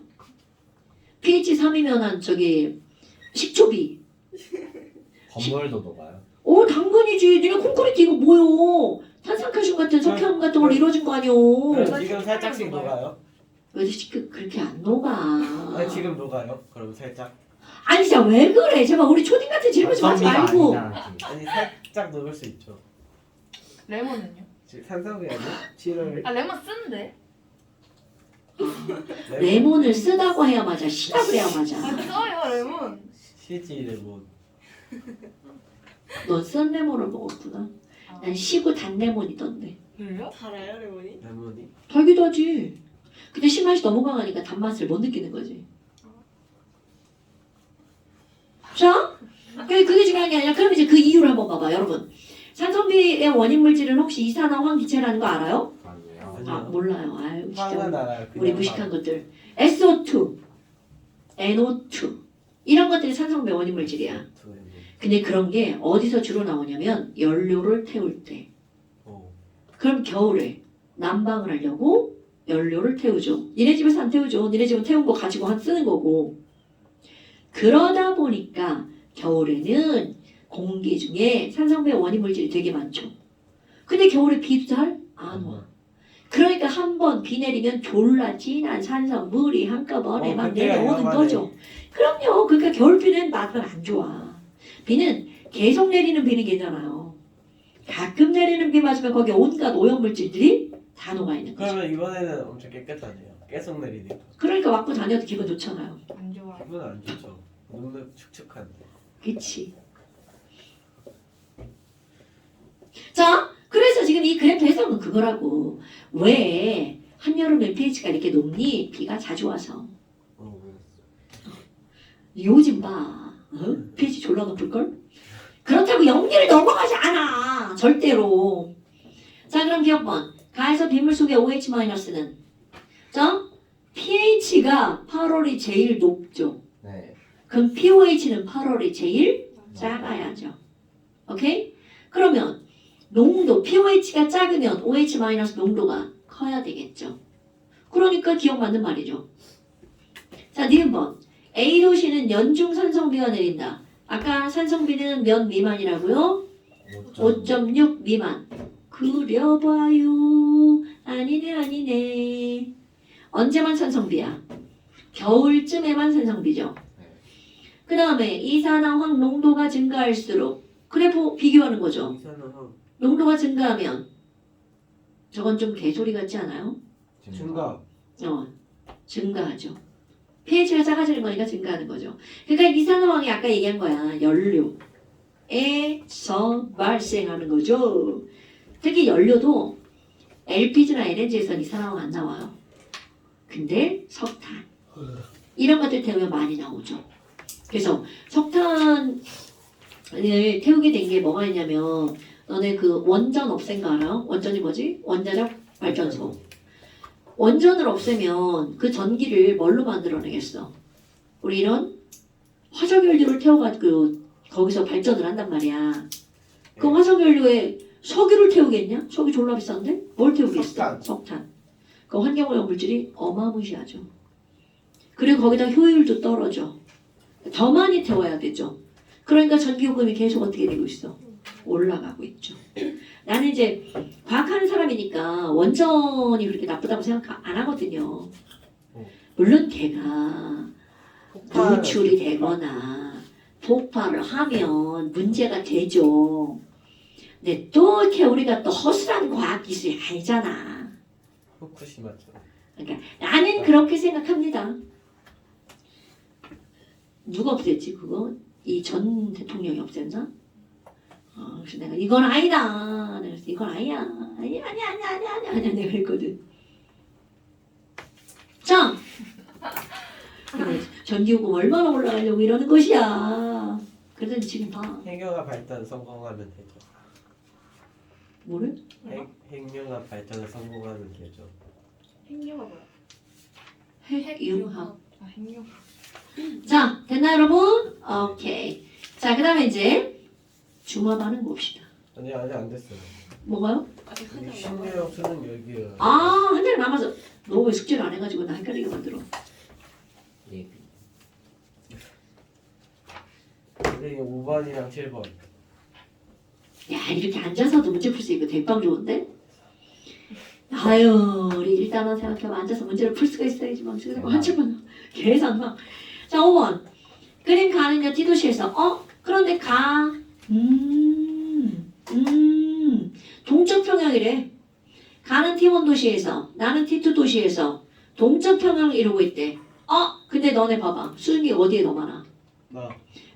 Speaker 1: pH 3이면 저기 식초비.
Speaker 3: 건물도 녹아요.
Speaker 1: 당근이지. 니네 콘크리트 이거 뭐요? 탄산칼슘 같은 석회암 같은 걸로 이루어진 거 아니오.
Speaker 2: 그럼 지금 살짝씩 녹아요?
Speaker 1: 왜 그렇게 안 녹아?
Speaker 2: 아니 지금 녹아요? 그럼 살짝.
Speaker 1: 아니 진짜 왜 그래? 제발 우리 초딩 같은 질문 좀 하지
Speaker 3: 선비가
Speaker 1: 말고.
Speaker 3: 아니잖아, 지금.
Speaker 2: 아니 살짝 녹을 수 있죠.
Speaker 4: 레몬은요?
Speaker 2: 지금 산성이 아니야? 7월.
Speaker 4: 레몬 쓴데?
Speaker 1: 레몬을 쓰다고 해야 맞아. 시다고 해야 맞아.
Speaker 4: 써요 레몬.
Speaker 2: 시지 레몬.
Speaker 1: 넌 썬 레몬을 먹었구나. 난 시고 단 레몬이던데.
Speaker 4: 그래요?
Speaker 5: 달아요 레몬이?
Speaker 2: 레몬이.
Speaker 1: 달기도 하지. 근데 신맛이 너무 강하니까 단맛을 못 느끼는 거지. 자, 그게 중요한 게 아니라 그럼 이제 그 이유를 한번 봐봐, 여러분. 산성비의 원인 물질은 혹시 이산화 황기체라는 거 알아요?
Speaker 3: 아니에요.
Speaker 1: 몰라요. 아유,
Speaker 2: 황은
Speaker 1: 진짜.
Speaker 2: 알아요.
Speaker 1: 우리
Speaker 2: 그냥
Speaker 1: 무식한
Speaker 2: 황.
Speaker 1: 것들. SO2, NO2 이런 것들이 산성비 원인 물질이야. 근데 그런 게 어디서 주로 나오냐면 연료를 태울 때.
Speaker 2: 오.
Speaker 1: 그럼 겨울에 난방을 하려고 연료를 태우죠. 니네 집에서 안 태우죠. 니네 집은 태운 거 가지고 쓰는 거고. 그러다 보니까 겨울에는 공기 중에 산성비 원인 물질이 되게 많죠. 근데 겨울에 비도 잘 안 와. 그러니까 한 번 비 내리면 졸라 진한 산성물이 한꺼번에 막
Speaker 2: 그때가
Speaker 1: 내려오는
Speaker 2: 위험하네.
Speaker 1: 거죠. 그럼요. 그러니까 겨울비는 맞으면 안 좋아. 비는 계속 내리는 비는 괜찮아요. 가끔 내리는 비 맞으면 거기에 온갖 오염물질들이 다 녹아있는 거죠.
Speaker 2: 그러면 이번에는 엄청 깨끗하네요. 계속 내리니까.
Speaker 1: 그러니까 맞고 다녀도 기분 좋잖아요.
Speaker 4: 안 좋아.
Speaker 2: 기분 안 좋죠. 눅눅 축축한데.
Speaker 1: 그치. 자, 그래서 지금 이 그래프 해석은 그거라고. 왜 한여름에 pH가 이렇게 높니? 비가 자주 와서. 요즘 봐. pH 졸라 높을걸? 그렇다고 영리를 넘어가지 않아. 절대로. 자, 그럼 기억번. 가에서 빗물 속의 OH-는 자, pH가 8월이 제일 높죠.
Speaker 3: 네.
Speaker 1: 그럼 pOH는 8월이 제일 작아야죠. 오케이? 그러면 농도, pOH가 작으면 OH- 농도가 커야 되겠죠. 그러니까 기억 맞는 말이죠. 자, 니은번. A도시는 연중 산성비가 내린다. 아까 산성비는 몇 미만이라고요? 5.6 미만. 그려봐요. 아니네. 언제만 산성비야? 겨울쯤에만 산성비죠. 그 다음에 이산화황 농도가 증가할수록 그래프 비교하는 거죠.
Speaker 2: 이산화황
Speaker 1: 농도가 증가하면 저건 좀 개소리 같지 않아요?
Speaker 2: 증가.
Speaker 1: 증가하죠. pH가 작아지는 거니까 증가하는 거죠. 그러니까 이산화황이 아까 얘기한 거야. 연료에서 발생하는 거죠. 특히 연료도 LPG나 LNG에서는 이산화황 안 나와요. 근데 석탄 이런 것들 태우면 많이 나오죠. 그래서 석탄 을 태우게 된 게 뭐가 있냐면 너네 그 원전 없앤 거 알아? 원전이 뭐지? 원자력 발전소. 원전을 없애면 그 전기를 뭘로 만들어내겠어? 우리 이런 화석연료를 태워가지고 거기서 발전을 한단 말이야. 그 화석연료에 석유를 태우겠냐? 석유 졸라 비싼데? 뭘 태우겠어?
Speaker 2: 석탄.
Speaker 1: 석탄. 그 환경오염 물질이 어마무시하죠. 그리고 거기다 효율도 떨어져. 더 많이 태워야 되죠. 그러니까 전기요금이 계속 어떻게 되고 있어? 올라가고 있죠. 나는 이제 과학하는 사람이니까 원전이 그렇게 나쁘다고 생각 안 하거든요. 물론 걔가 노출이 되거나 폭발을 하면 문제가 되죠. 근데 또 이렇게 우리가 또 허술한 과학기술이 아니잖아.
Speaker 2: 후쿠시마처럼.
Speaker 1: 그러니까 나는 그렇게 생각합니다. 누가 없앴지 그거? 이 전 대통령이 없앴나? 그래서 내가 이건 아니다. 내가 그래서 이건 아니야. 아니야. 내가 그랬거든. 자, 그래, 전기요금 얼마나 올라가려고 이러는 것이야. 그러더니 지금 봐.
Speaker 2: 핵융합 발전 성공하면 되죠.
Speaker 1: 뭐래?
Speaker 2: 핵융합 발전을 성공하면 되죠.
Speaker 5: 행여가 뭐야?
Speaker 1: 핵융합.
Speaker 4: 아 행용.
Speaker 1: 자, 됐나 여러분? 오케이. 자, 그 다음에 이제 중화반응 봅시다.
Speaker 2: 아니 아직 안 됐어요.
Speaker 1: 뭐가요?
Speaker 4: 아직 한장 남아.
Speaker 2: 신뢰형 수는 여기요.
Speaker 1: 아, 한 장 남아서 너 왜 숙제를 안 해가지고 나 헷갈리게 만들어.
Speaker 3: 예비.
Speaker 2: 선생님 5번이랑 7번.
Speaker 1: 야, 이렇게 앉아서도 문제 풀 수 있고 대빵 좋은데? 아유, 우리 일단은 생각해봐. 앉아서 문제를 풀 수가 있어야지. 막 한쪽만 계산 막. 자, 5번. 그림 가는요, T도시에서. 그런데 가. 동쪽 평양이래. 가는 T1 도시에서, 나는 T2 도시에서 동쪽 평양을 이루고 있대. 근데 너네 봐봐. 수증기가 어디에 더 많아?
Speaker 2: 나.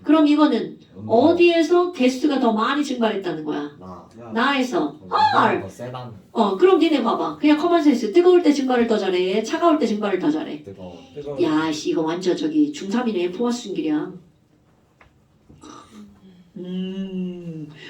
Speaker 1: 그럼 이거는 어디에서 개수가 더 많이 증발했다는 거야?
Speaker 3: 나.
Speaker 1: 나에서.
Speaker 3: 더 세단.
Speaker 1: 그럼 니네 봐봐. 그냥 커먼센스. 뜨거울 때 증발을 더 잘해. 차가울 때 증발을 더 잘해.
Speaker 3: 뜨거워.
Speaker 2: 뜨거워.
Speaker 1: 야, 씨, 이거 완전 저기 중3이네. 포화수증기랴.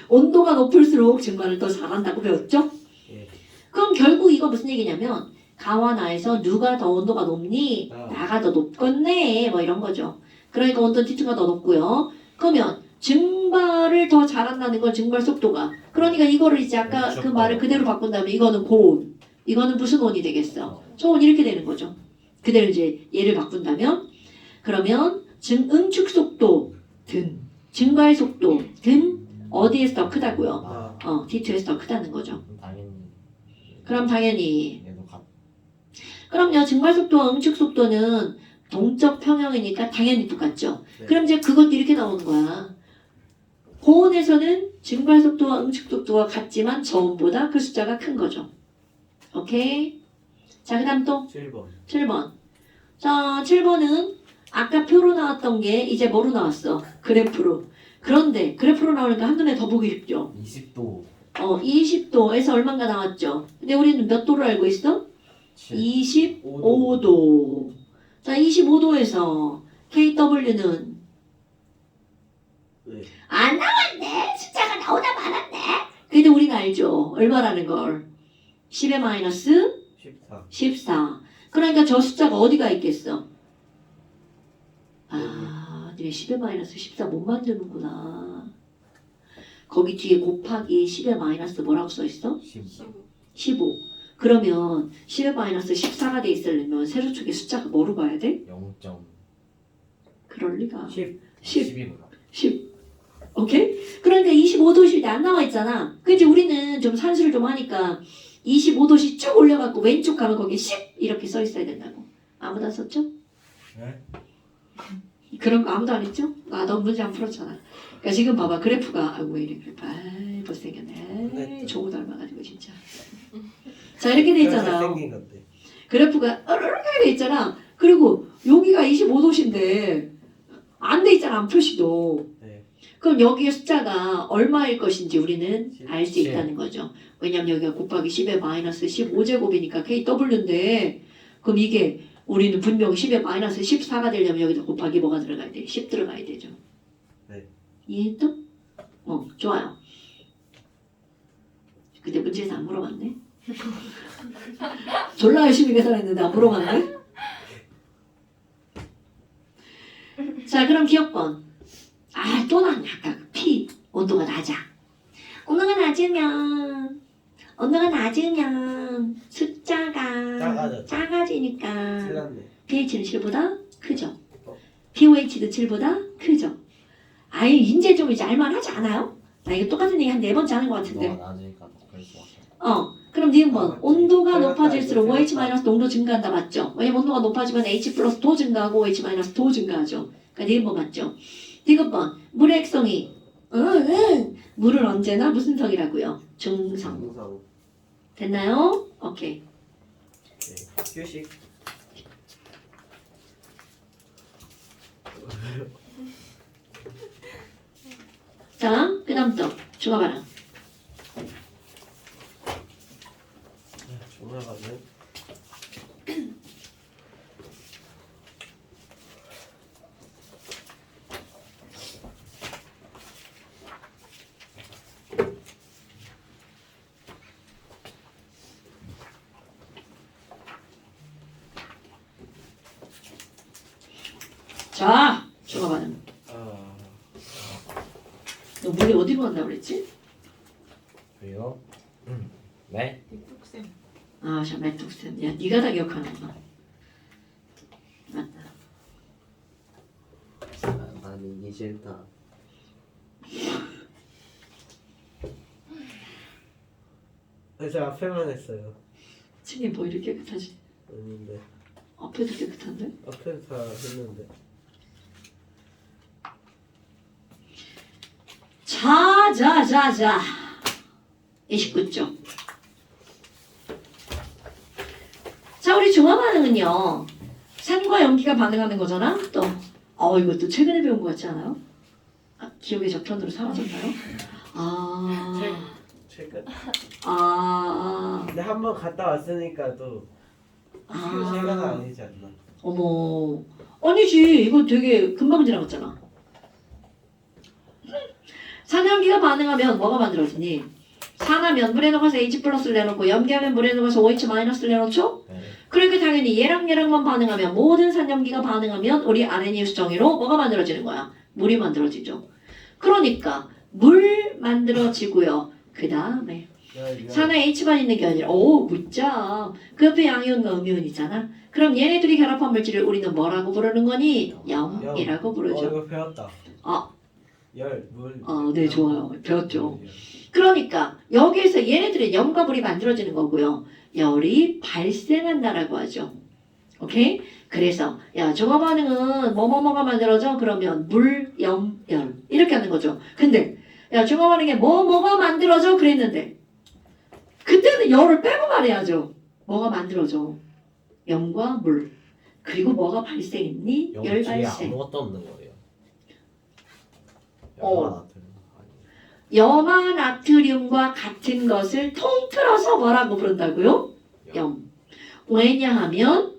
Speaker 1: 온도가 높을수록 증발을 더 잘한다고 배웠죠?
Speaker 2: 예.
Speaker 1: 그럼 결국 이거 무슨 얘기냐면 가와 나에서 누가 더 온도가 높니? 나가 더 높겠네. 뭐 이런 거죠. 그러니까 온도 T2가 더 높고요. 그러면 증발을 더 잘한다는 건 증발 속도가. 그러니까 이거를 이제 아까 그 말을 그대로 바꾼다면 이거는 고온. 이거는 무슨 온이 되겠어? 저온 이렇게 되는 거죠. 그대로 이제 얘를 바꾼다면 그러면 응축 속도 등 증발 속도 등 어디에서 더 크다고요?
Speaker 2: 나.
Speaker 1: T2에서 더 크다는 거죠.
Speaker 3: 당연히.
Speaker 1: 그럼 당연히
Speaker 3: 얘도 같.
Speaker 1: 그럼요. 증발 속도와 응축 속도는 동적 평형이니까 당연히 똑같죠.
Speaker 2: 네.
Speaker 1: 그럼 이제 그것도 이렇게 나오는 거야. 고온에서는 증발 속도와 응축 속도가 같지만 저온보다 그 숫자가 큰 거죠. 오케이? 자, 그 다음 또
Speaker 2: 7번.
Speaker 1: 7번. 자, 7번은 아까 표로 나왔던 게 이제 뭐로 나왔어? 그래프로. 그런데 그래프로 나오니까 한눈에 더 보기 쉽죠.
Speaker 3: 20도.
Speaker 1: 20도에서 얼마가 나왔죠? 근데 우리는 몇 도를 알고 있어? 25도. 자, 25도에서 KW는
Speaker 2: 네.
Speaker 1: 안 나왔네. 숫자가 나오다 말았네. 근데 우리는 알죠. 얼마라는 걸. 10의 마이너스
Speaker 2: 14.
Speaker 1: 14. 그러니까 저 숫자가 어디가 있겠어? 니네 10의 마이너스 14 못 만드는구나. 거기 뒤에 곱하기 10의 마이너스 뭐라고 써있어? 15. 그러면 10의 마이너스 14가 돼 있으려면 세로축의 숫자가 뭐로 가야 돼?
Speaker 3: 0점.
Speaker 1: 그럴 리가.
Speaker 2: 10.
Speaker 1: 10.
Speaker 3: 10이구나.
Speaker 1: 10. 오케이? 그러니까 25도실 때 안 나와 있잖아. 그치? 우리는 좀 산수를 좀 하니까 25도씩 쭉 올려갖고 왼쪽 가면 거기 10 이렇게 써 있어야 된다고. 아무도 안 썼죠?
Speaker 2: 네.
Speaker 1: 그런 거 아무도 안 했죠? 너 문제 안 풀었잖아. 그러니까 지금 봐봐. 그래프가 아이고 왜 이래 그래프. 아이 못생겼네.
Speaker 2: 네.
Speaker 1: 조고 닮아가지고 진짜. 자 이렇게 돼 있잖아.
Speaker 2: 생긴 건데.
Speaker 1: 그래프가 이렇게 돼 있잖아. 그리고 여기가 25도신데 안 돼 있잖아. 안 표시도.
Speaker 2: 네.
Speaker 1: 그럼 여기에 숫자가 얼마일 것인지 우리는
Speaker 2: 10.
Speaker 1: 알 수 있다는 거죠. 왜냐면 여기가 곱하기 10의 마이너스 15제곱이니까 KW인데 그럼 이게 우리는 분명 10의 마이너스 14가 되려면 여기다 곱하기 뭐가 들어가야 돼? 10 들어가야 되죠.
Speaker 2: 네.
Speaker 1: 이해했어? 좋아요. 근데 문제에서 안 물어봤네. 졸라 열심히 계산했는데 안 물어봤네. 자, 그럼 기억번. 또 나왔네. 아까 P. 온도가 낮아. 온도가 낮으면 숫자가
Speaker 2: 작아졌죠.
Speaker 1: 작아지니까
Speaker 2: 틀렸네.
Speaker 1: pH는 7보다 크죠. pOH도 7보다 크죠. 아유, 이제 좀 이제 알만하지 않아요? 나 이거 똑같은 얘기 한 4번째 하는 것 같은데.
Speaker 3: 너가 낮으니까 그럴 수 없어.
Speaker 1: 그럼 니은번
Speaker 2: 맞지.
Speaker 1: 온도가
Speaker 2: 틀렸다,
Speaker 1: 높아질수록
Speaker 2: 이거
Speaker 1: OH
Speaker 2: 틀렸다.
Speaker 1: 마이너스 농도 증가한다 맞죠? 왜냐면 온도가 높아지면 H 플러스도 증가하고 OH 마이너스도 증가하죠. 그러니까 니은번 맞죠? 디귿번 물의 액성이 물은 언제나 무슨 성이라고요? 중성.
Speaker 2: 정성.
Speaker 1: 됐나요? 오케이.
Speaker 2: 네. 휴식.
Speaker 1: 자, 그 다음 또 중화반응.
Speaker 2: 중화반응.
Speaker 1: 자, 중화반응. 너 물이 어디로 간다고 그랬지?
Speaker 3: 그리고 네?
Speaker 4: 빅북쌤.
Speaker 1: 자, 메톡센. 야, 네가 다 기억하는구나. 맞다.
Speaker 3: 나는 이게 싫다.
Speaker 2: 제가 앞에만 했어요.
Speaker 1: 층이 뭐 이렇게 깨끗하지?
Speaker 2: 아닌데
Speaker 1: 앞에도 깨끗한데?
Speaker 2: 앞에서 다 했는데.
Speaker 1: 자. 29쪽. 자, 우리 중화반응은요. 산과 염기가 반응하는 거잖아. 또, 이것도 최근에 배운 거 같지 않아요? 기억의 저편으로 사라졌나요?
Speaker 2: 최근.
Speaker 1: 아,
Speaker 2: 근데 한 번 갔다 왔으니까 또 최근은 아니지 않나.
Speaker 1: 어머. 아니지. 이거 되게 금방 지나갔잖아. 산염기가 반응하면 뭐가 만들어지니? 산하면 물에 녹아서 H 플러스를 내놓고 염기하면 물에 녹아서 OH 마이너스를 내놓죠?
Speaker 3: 네.
Speaker 1: 그러니까 당연히 얘랑만 반응하면 모든 산염기가 반응하면 우리 RNA 수정이로 뭐가 만들어지는 거야? 물이 만들어지죠. 그러니까 물 만들어지고요. 그 다음에 산에 H만 있는 게 아니라 묻자. 그 옆에 양이온과 음이온이잖아. 그럼 얘네들이 결합한 물질을 우리는 뭐라고 부르는 거니? 염이라고 부르죠.
Speaker 2: 이거 배웠다. 열, 물.
Speaker 1: 네, 좋아요. 배웠죠. 그러니까 여기에서 얘네들의 염과 물이 만들어지는 거고요. 열이 발생한다라고 하죠. 오케이? 그래서 중화반응은 뭐뭐뭐가 만들어져? 그러면 물, 염, 열 이렇게 하는 거죠. 근데 중화반응에 뭐뭐가 만들어져? 그랬는데 그때는 열을 빼고 말해야죠. 뭐가 만들어져? 염과 물. 그리고 뭐가 발생했니? 열
Speaker 3: 여기 뒤에
Speaker 1: 발생.
Speaker 3: 아무것도 없는 거예요.
Speaker 1: 어. 염화 나트륨과 같은 것을 통틀어서 뭐라고 부른다고요? 염. 왜냐하면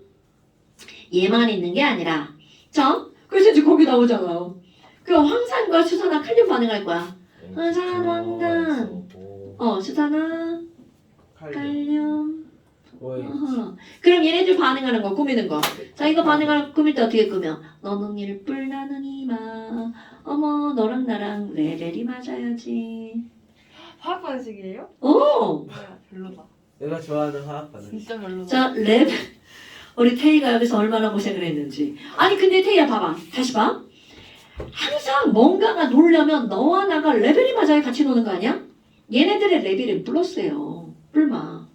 Speaker 1: 얘만 있는 게 아니라 자, 그래서 이제 거기 나오잖아요. 그 황산과 수산화 칼륨 반응할 거야. 황산, 황산. 수산화 칼륨. 어허. 그럼 얘네들 반응하는 거 꾸미는 거. 자, 이거 반응하는 거 꾸밀 때 어떻게 꾸며? 너는 일뿔 나는 이마. 어머, 너랑 나랑 레벨이 맞아야지.
Speaker 4: 화학 반식이에요?
Speaker 1: 오!
Speaker 4: 뭐야, 별로다.
Speaker 2: 내가 좋아하는 화학 반응.
Speaker 4: 진짜 별로다.
Speaker 1: 자, 레벨. 우리 태희가 여기서 얼마나 고생을 했는지. 아니, 근데 태희야, 봐봐. 다시 봐. 항상 뭔가가 놀려면 너와 나가 레벨이 맞아야 같이 노는 거 아니야? 얘네들의 레벨은 플러스예요. 뿔마.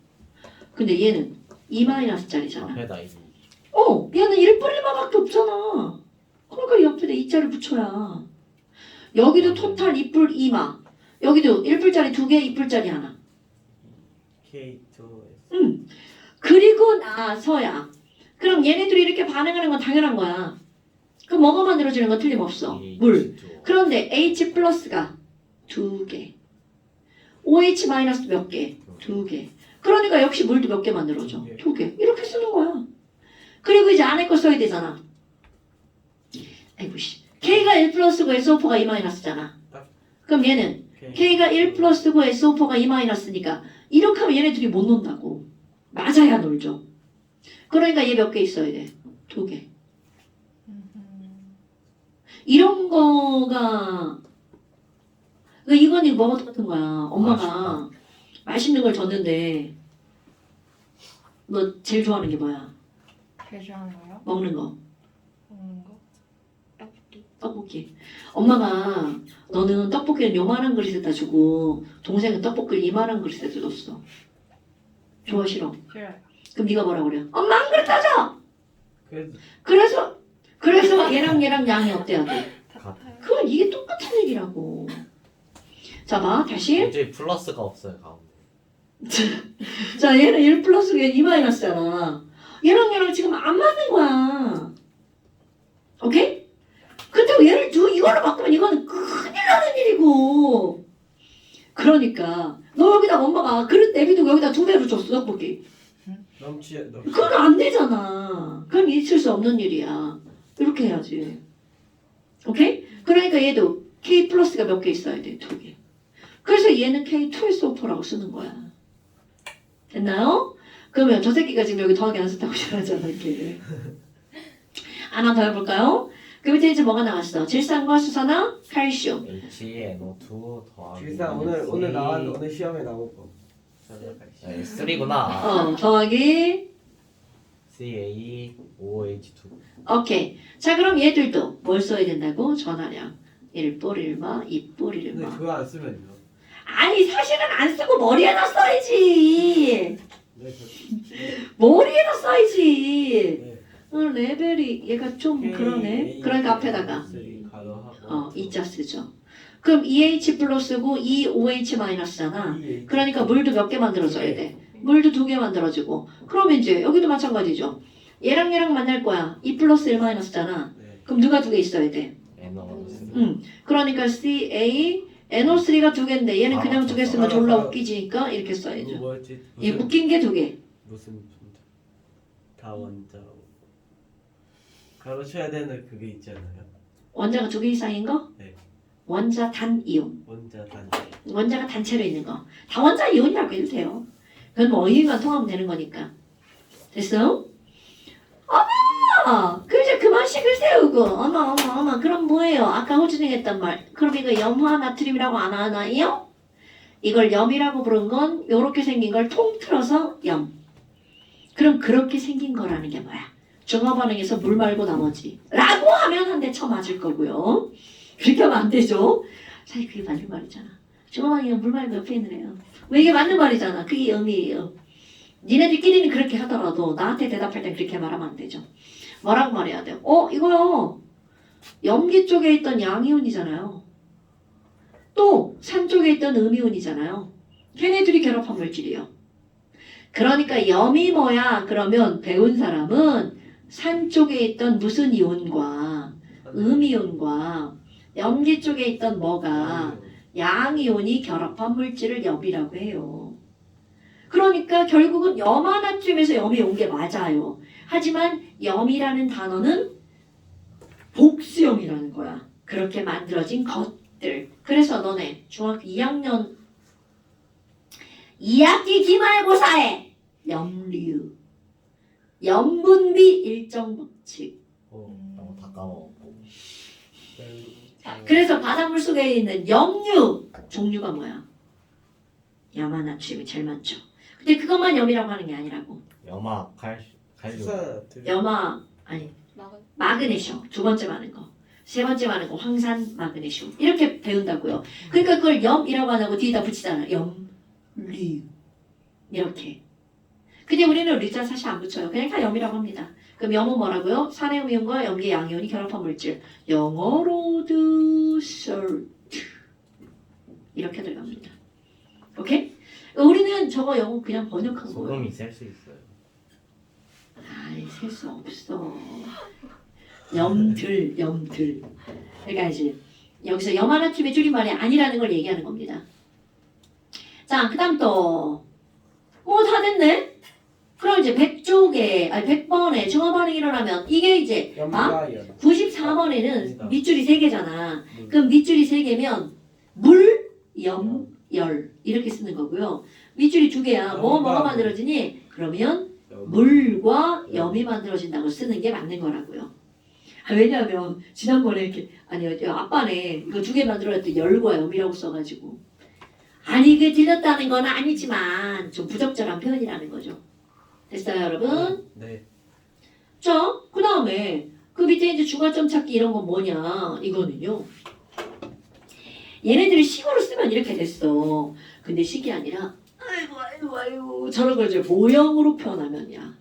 Speaker 1: 근데 얘는 2-짜리잖아.
Speaker 3: 앞에다 이
Speaker 1: 얘는 1뿔 1마밖에 없잖아. 그러니까 옆에다 2자를 붙여야. 여기도 토탈 2뿔 2마. 여기도 1뿔짜리 2개, 2뿔짜리 하나.
Speaker 2: K2S.
Speaker 1: 그리고 나서야. 그럼 얘네들이 이렇게 반응하는 건 당연한 거야. 그럼 뭐가 만들어지는 건 틀림없어. 물. 그런데 H 플러스가 2개. OH 마이너스 몇 개? 2개. 그러니까 역시 물도 몇 개 만들어져? 2개. 이렇게 쓰는 거야. 그리고 이제 안에 거 써야 되잖아. 아이고 씨. K가 1 플러스고 SO4가 2 마이너스잖아. 그럼 얘는 K가 1 플러스고 SO4가 2 마이너스니까 이렇게 하면 얘네들이 못 논다고. 맞아야 놀죠. 그러니까 얘 몇 개 있어야 돼? 2개. 이런 거가 이건 뭐 같은 거야. 엄마가 맛있는 걸 줬는데 너 제일 좋아하는 게 뭐야?
Speaker 4: 제일 좋아하는 거요?
Speaker 1: 먹는 거.
Speaker 4: 먹는 거?
Speaker 5: 떡볶이.
Speaker 1: 떡볶이. 엄마가 너는 떡볶이는 요만한 그릇에다 주고 동생은 떡볶이를 이만한 그릇에다 줬어. 좋아 싫어?
Speaker 4: 싫어요.
Speaker 1: 그럼 네가 뭐라 그래? 엄마 한 그릇 따져!
Speaker 2: 그래도
Speaker 1: 그래서 얘랑 양이 어때야 돼?
Speaker 4: 같아요.
Speaker 1: 그건 이게 똑같은 얘기라고. 자 봐 다시.
Speaker 3: 이제 플러스가 없어요 가운데.
Speaker 1: 자 얘는 1 플러스 얘는 2 마이너스잖아. 얘랑 지금 안 맞는 거야. 오케이? 근데 얘를 이걸로 바꾸면 이거는 큰일 나는 일이고. 그러니까 너 여기다 엄마가 그릇 내비두고 여기다 2배로 줬어 떡볶이.
Speaker 2: 넘치.
Speaker 1: 그건 안 되잖아. 그건 있을 수 없는 일이야. 이렇게 해야지. 오케이? 그러니까 얘도 K 플러스가 몇 개 있어야 돼? 2개. 그래서 얘는 K2SO4라고 쓰는 거야. 됐나요? 그러면 저 새끼가 지금 여기 더하기 안 썼다고 싫어하잖아 이렇게. 하나 더 해볼까요? 그 밑에 이제 뭐가 나왔어? 질산과 수산화, 칼슘.
Speaker 3: HNO2 더하기
Speaker 2: 질산 오늘 나왔 오늘 시험에 나온 거.
Speaker 3: 네, 3구나.
Speaker 1: 더하기.
Speaker 3: CaOH2.
Speaker 1: 오케이. 자 그럼 얘들도 뭘 써야 된다고? 전화량. 1뿔 1마, 2뿔
Speaker 2: 근데
Speaker 1: 1마.
Speaker 2: 그거 안 쓰면요.
Speaker 1: 아니 사실은 안 쓰고 머리에다 써야지.
Speaker 2: 네,
Speaker 1: 머리에다 써야지.
Speaker 2: 네.
Speaker 1: 레벨이 얘가 좀 그러네. 그러니까 앞에다가
Speaker 2: 가로하고.
Speaker 1: 이자 쓰죠. 그럼 EH 플러스고 EOH 마이너스잖아. 그러니까 물도 몇 개 만들어줘야 돼. 물도 2개 만들어주고. 그러면 이제 여기도 마찬가지죠. 얘랑 만날 거야. 2 플러스 1 마이너스잖아.
Speaker 2: 네.
Speaker 1: 그럼 누가 2개 있어야 돼?
Speaker 3: NO3.
Speaker 1: 그러니까 CA NO3가 2개인데 얘는
Speaker 3: 아,
Speaker 1: 그냥 2개 쓰면
Speaker 2: 알았어.
Speaker 1: 졸라 웃기지니까 이렇게 써야죠.
Speaker 2: 뭐였지?
Speaker 1: 얘 웃긴 게 2개.
Speaker 2: 무슨 다원자 가로쳐야 되는 그게 있잖아요.
Speaker 1: 원자가 2개 이상인 거?
Speaker 2: 네.
Speaker 1: 원자 단 이온.
Speaker 2: 원자 단자.
Speaker 1: 원자가 단체로 있는 거. 다원자 이온이라고 해도 돼요. 그건 뭐 어휘만 통하면 되는 거니까. 됐어? 어머! 그 이제 그만 식을 세우고. 어머. 그럼 뭐예요? 아까 호준이가 했단 말. 그럼 이거 염화 나트륨이라고 안 하나요? 이걸 염이라고 부른 건 요렇게 생긴 걸 통틀어서 염. 그럼 그렇게 생긴 거라는 게 뭐야? 중화반응에서 물 말고 나머지. 라고 하면 한 대 쳐 맞을 거고요. 그렇게 하면 안 되죠. 사실 그게 맞는 말이잖아. 중화반응이면 물 말고 옆에 있는 애요. 왜 이게 맞는 말이잖아. 그게 염이에요. 니네들끼리는 그렇게 하더라도 나한테 대답할 땐 그렇게 말하면 안 되죠. 뭐라고 말해야 돼요? 이거요. 염기 쪽에 있던 양이온이잖아요. 또 산 쪽에 있던 음이온이잖아요. 걔네들이 결합한 물질이에요. 그러니까 염이 뭐야? 그러면 배운 사람은 산 쪽에 있던 무슨 이온과 음이온과 염기 쪽에 있던 뭐가 양이온이 결합한 물질을 염이라고 해요. 그러니까 결국은 염화나트륨에서 염이 온 게 맞아요. 하지만 염이라는 단어는 복수염이라는 거야. 그렇게 만들어진 것들. 그래서 너네 중학교 2학년 2학기 기말고사에 염류, 염분비 일정 법칙.
Speaker 3: 다 까먹었고.
Speaker 1: 그래서 바닷물 속에 있는 염류 종류가 뭐야? 염화나트륨이 제일 많죠. 근데 그것만 염이라고 하는 게 아니라고.
Speaker 3: 염화 칼륨.
Speaker 1: 염화 아니 마그네슘 두 번째 많은 거. 세 번째 많은 거 황산 마그네슘 이렇게 배운다고요. 그러니까 그걸 염이라고 안 하고 뒤에다 붙이잖아. 염류 이렇게. 근데 우리는 류자 사실 안 붙여요. 그냥 다 염이라고 합니다. 그럼 염은 뭐라고요? 산해음이온과 염기 양이온이 결합한 물질. 영어로드 솔트 이렇게 들어갑니다. 오케이? 우리는 저거 영어 그냥 번역한 거예요.
Speaker 3: 소금이 셀 수 있어요.
Speaker 1: 아이 셀 수 없어. 염들. 그러니까 이제 여기서 염화나트륨의 줄임말이 아니라는 걸 얘기하는 겁니다. 자, 그다음 또 다 됐네. 그럼 이제 100번에 중화반응이 일어나면 이게 이제 94번에는 밑줄이 3개잖아. 그럼 밑줄이 3개면 물, 염, 열 이렇게 쓰는 거고요. 밑줄이 두 개야. 뭐가 만들어지니? 그러면 물과 염이 만들어진다고 쓰는 게 맞는 거라고요. 왜냐하면 지난번에 이렇게 아니요 아빠네 이거 두 개 만들어야 열과 염이라고 써가지고 아니 이게 들렸다는 건 아니지만 좀 부적절한 표현이라는 거죠. 됐어요 여러분?
Speaker 2: 네.
Speaker 1: 자, 그 다음에 그 밑에 이제 중화점 찾기 이런 건 뭐냐 이거는요. 얘네들이 식으로 쓰면 이렇게 됐어. 근데 식이 아니라 아이고 저런 걸 이제 모형으로 표현하면야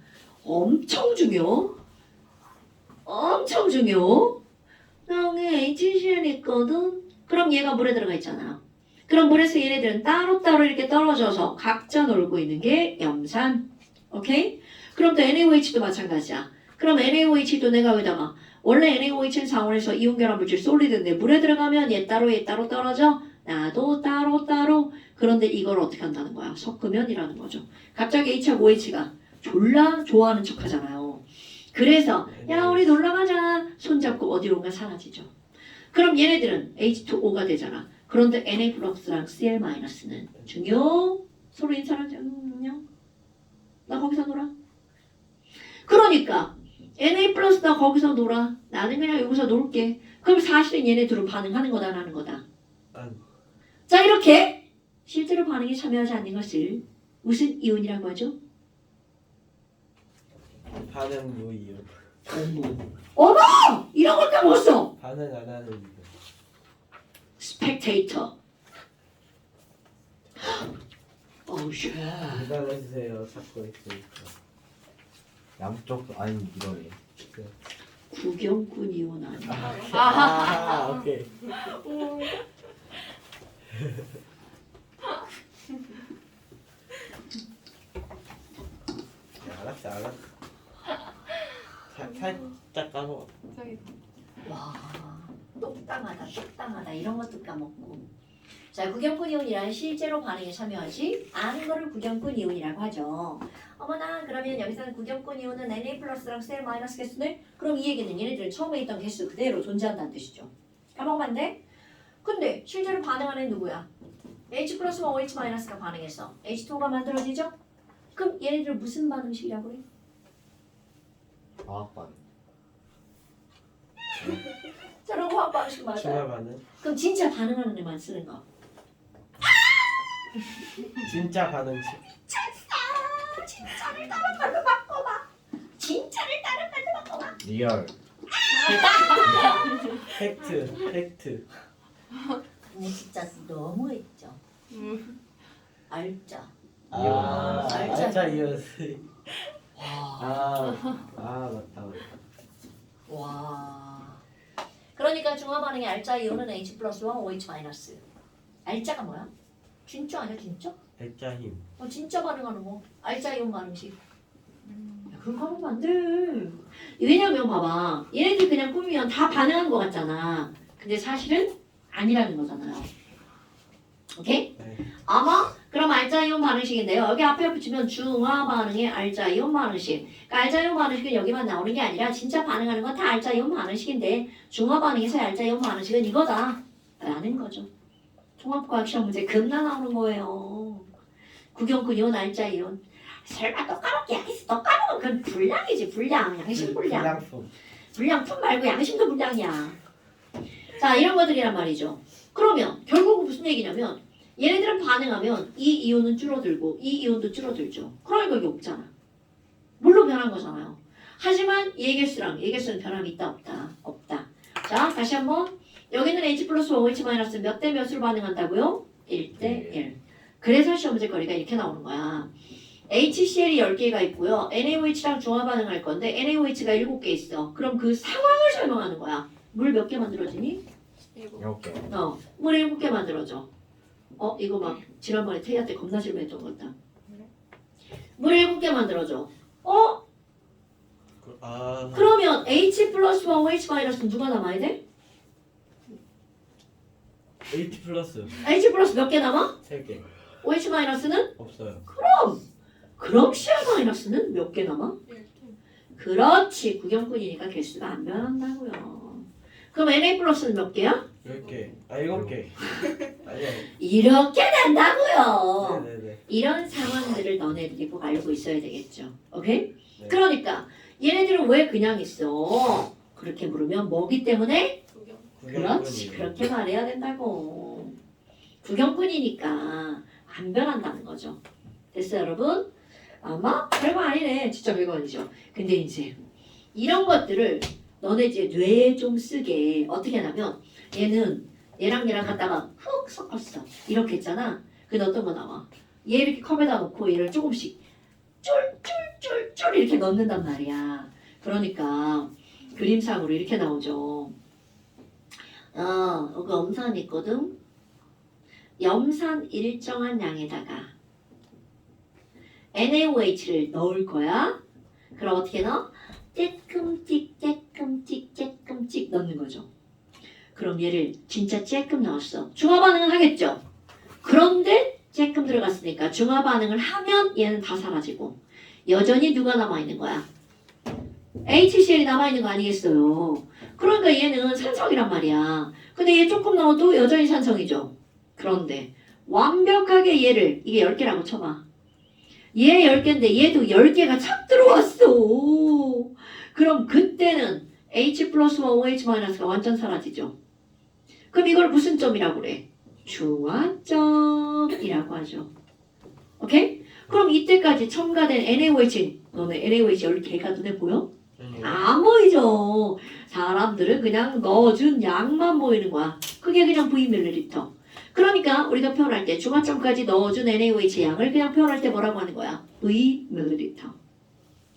Speaker 1: 엄청 중요. 엄청 중요. 나중에 HCl 있거든. 그럼 얘가 물에 들어가 있잖아. 그럼 물에서 얘네들은 따로따로 이렇게 떨어져서 각자 놀고 있는 게 염산. 오케이? 그럼 또 NaOH도 마찬가지야. 그럼 NaOH도 내가 여기다가 원래 NaOH는 상온에서 이온결합 물질 솔리드인데 물에 들어가면 얘 따로 떨어져. 나도 따로. 그런데 이걸 어떻게 한다는 거야? 섞으면이라는 거죠. 갑자기 H하고 OH가 졸라 좋아하는 척 하잖아요. 그래서 야 우리 놀러 가자. 손잡고 어디론가 사라지죠. 그럼 얘네들은 H2O가 되잖아. 그런데 Na 플러스랑 Cl-는 중요. 서로 인사하자. 안녕. 나 거기서 놀아. 그러니까 Na 플러스 나 거기서 놀아. 나는 그냥 여기서 놀게. 그럼 사실은 얘네 둘은 반응하는 거다 라는 거다. 자 이렇게 실제로 반응에 참여하지 않는 것을 무슨 이온이라고 하죠?
Speaker 2: 반응 무이요.
Speaker 1: 어머! 이런 걸 까먹었어.
Speaker 2: 반응 안 하는 이유.
Speaker 1: 스펙테이터. 어우 쉣.
Speaker 2: 일반해주세요. 찾고 있으니까.
Speaker 3: 양쪽 아니 이거네.
Speaker 1: 구경꾼 이온 아니야.
Speaker 2: 아, 오케이. 알았어. 살짝 까먹어.
Speaker 4: 저기
Speaker 1: 와, 똑당하다. 이런 것도 까먹고. 자, 구경꾼 이온이란 실제로 반응에 참여하지 않은 거를 구경꾼 이온이라고 하죠. 어머나, 그러면 여기서는 구경꾼 이온은 Na 플러스랑 Cl 마이너스 개수네? 그럼 이 얘기는 얘네들은 처음에 있던 개수 그대로 존재한다는 뜻이죠. 까먹으면 안 돼? 근데 실제로 반응하는 애는 누구야? H 플러스와 OH 마이너스가 반응해서 H2O가 만들어지죠? 그럼 얘네들은 무슨 반응식이라고 해?
Speaker 3: 화학 반응.
Speaker 1: 저런 화학 반응식 맞아요.
Speaker 2: 중화 반응.
Speaker 1: 그럼 진짜 반응하는 애만 쓰는 거.
Speaker 2: 진짜 반응식.
Speaker 1: 진짜를 다른 말로 바꿔봐. 진짜를 다른 말로 바꿔봐.
Speaker 3: 리얼.
Speaker 2: 팩트.
Speaker 1: 근데 진짜 너무했죠. 알짜.
Speaker 2: 알짜 이어.
Speaker 1: 와.
Speaker 2: 맞다.
Speaker 1: 와. 그러니까 중화 반응의 알짜 이온은 H 플러스와 OH 마이너스. 알짜가 뭐야? 진짜 아니야 진짜?
Speaker 2: 알짜 힘.
Speaker 1: 진짜 반응하는 거. 알짜 이온 반응식. 야, 그런 거 하면 안 돼. 왜냐면 봐봐. 얘네들 그냥 꾸미면 다 반응하는 거 같잖아. 근데 사실은 아니라는 거잖아요. 오케이?
Speaker 2: 네.
Speaker 1: 아마 그럼 알짜이온 반응식인데요. 여기 앞에 붙이면 중화 반응의 알짜이온 반응식. 그러니까 알짜이온 반응식은 여기만 나오는 게 아니라 진짜 반응하는 건 다 알짜이온 반응식인데 중화 반응에서 알짜이온 반응식은 이거다 라는 거죠. 통합과학 시험 문제 겁나 나오는 거예요. 구경꾼 이온 알짜이온. 설마 또 까먹게 양심 또 까먹으면 그건 불량이지 불량. 양심 불량.
Speaker 2: 불량품.
Speaker 1: 불량품 말고 양심도 불량이야. 자 이런 것들이란 말이죠. 그러면 결국은 무슨 얘기냐면 얘네들은 반응하면 이 이온은 줄어들고 이 이온도 줄어들죠. 그러니까 여기 없잖아. 물로 변한 거잖아요. 하지만 얘 개수랑 얘 개수는 변함이 있다 없다? 없다. 자 다시 한번 여기는 H 플러스 OH 마이너스 몇 대 몇으로 반응한다고요? 1대 1. 그래서 시험 문제거리가 이렇게 나오는 거야. HCl이 10개가 있고요. NaOH랑 중화 반응할 건데 NaOH가 7개 있어. 그럼 그 상황을 설명하는 거야. 물 몇 개 만들어지니?
Speaker 3: 이렇게.
Speaker 1: 물 7개 만들어져. 이거 막 지난번에 태희한테 겁나 질문했던 것 같다. 물 7개 만들어져. 그러면 H 플러스와 OH 마이너스는 누가 남아야 돼?
Speaker 2: H 플러스
Speaker 1: H 플러스 몇 개 남아?
Speaker 2: 3개.
Speaker 1: OH 마이너스는?
Speaker 2: 없어요.
Speaker 1: 그럼 Cl 마이너스는 몇 개 남아? 그렇지. 구경꾼이니까 개수가 안 변한다고요. 그럼 Na 플러스는 몇 개야?
Speaker 2: 10개. 아 7개. 아니야.
Speaker 1: 이렇게 된다고요.
Speaker 2: 네네네.
Speaker 1: 이런 상황들을 너네들이 꼭 알고 있어야 되겠죠. 오케이?
Speaker 2: 네.
Speaker 1: 그러니까 얘네들은 왜 그냥 있어? 그렇게 물으면 뭐기 때문에?
Speaker 5: 구경.
Speaker 1: 그렇지. 그렇게 말해야 된다고. 구경꾼이니까 안 변한다는 거죠. 됐어요, 여러분? 아마 별거 아니네. 진짜 별거 아니죠. 근데 이제 이런 것들을 너네 이제 뇌에 좀 쓰게 어떻게 하냐면 얘는 얘랑 갖다가 훅 섞었어. 이렇게 했잖아. 근데 어떤 거 나와? 얘 이렇게 컵에다 놓고 얘를 조금씩 쫄쫄쫄쫄 이렇게 넣는단 말이야. 그러니까 그림상으로 이렇게 나오죠. 여기 염산이 있거든. 염산 일정한 양에다가 NaOH를 넣을 거야. 그럼 어떻게 넣어? 쬐끔찍 넣는 거죠. 그럼 얘를 진짜 쬐끔 넣었어. 중화 반응은 하겠죠. 그런데 쬐끔 들어갔으니까 중화 반응을 하면 얘는 다 사라지고 여전히 누가 남아있는 거야? HCl이 남아있는 거 아니겠어요. 그러니까 얘는 산성이란 말이야. 근데 얘 조금 넣어도 여전히 산성이죠. 그런데 완벽하게 얘를 이게 10개라고 쳐봐. 얘 10개인데 얘도 10개가 착 들어왔어. 그럼 그때는 H 플러스와 OH 마이너스가 완전 사라지죠. 그럼 이걸 무슨 점이라고 그래? 중화점이라고 하죠. 오케이? 그럼 이때까지 첨가된 NaOH, 너네 NaOH 10개가 눈에 보여? 안 보이죠. 사람들은 그냥 넣어준 양만 보이는 거야. 그게 그냥 Vml. 그러니까 우리가 표현할 때 중화점까지 넣어준 NaOH 양을 그냥 표현할 때 뭐라고 하는 거야? Vml.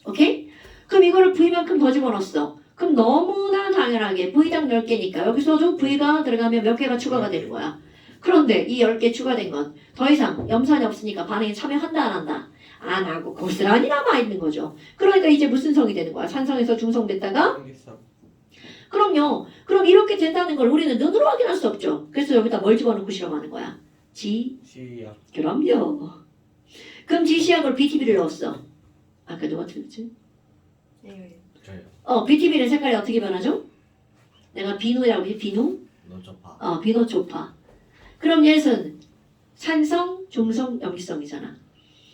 Speaker 1: 오케이? 그럼 이거를 V만큼 더 집어넣었어. 그럼 너무나 당연하게 V당 10개니까 여기서도 V가 들어가면 몇 개가 추가가 되는 거야. 그런데 이 10개 추가된 건 더 이상 염산이 없으니까 반응에 참여한다 안 한다? 안 하고 고스란히 남아있는 거죠. 그러니까 이제 무슨 성이 되는 거야? 산성에서 중성 됐다가?
Speaker 2: 여기서
Speaker 1: 그럼요. 그럼 이렇게 된다는 걸 우리는 눈으로 확인할 수 없죠. 그래서 여기다 뭘 집어넣고 실험하는 거야?
Speaker 2: C약.
Speaker 1: 그럼요. 그럼 지시약을 BTB를 넣었어. 아까 누가 틀렸지?
Speaker 3: 저요.
Speaker 1: BTB는 색깔이 어떻게 변하죠? 내가 비누라고 했지? 비누?
Speaker 3: 노초파.
Speaker 1: 비노초파. 그럼 얘는 산성, 중성, 염기성이잖아.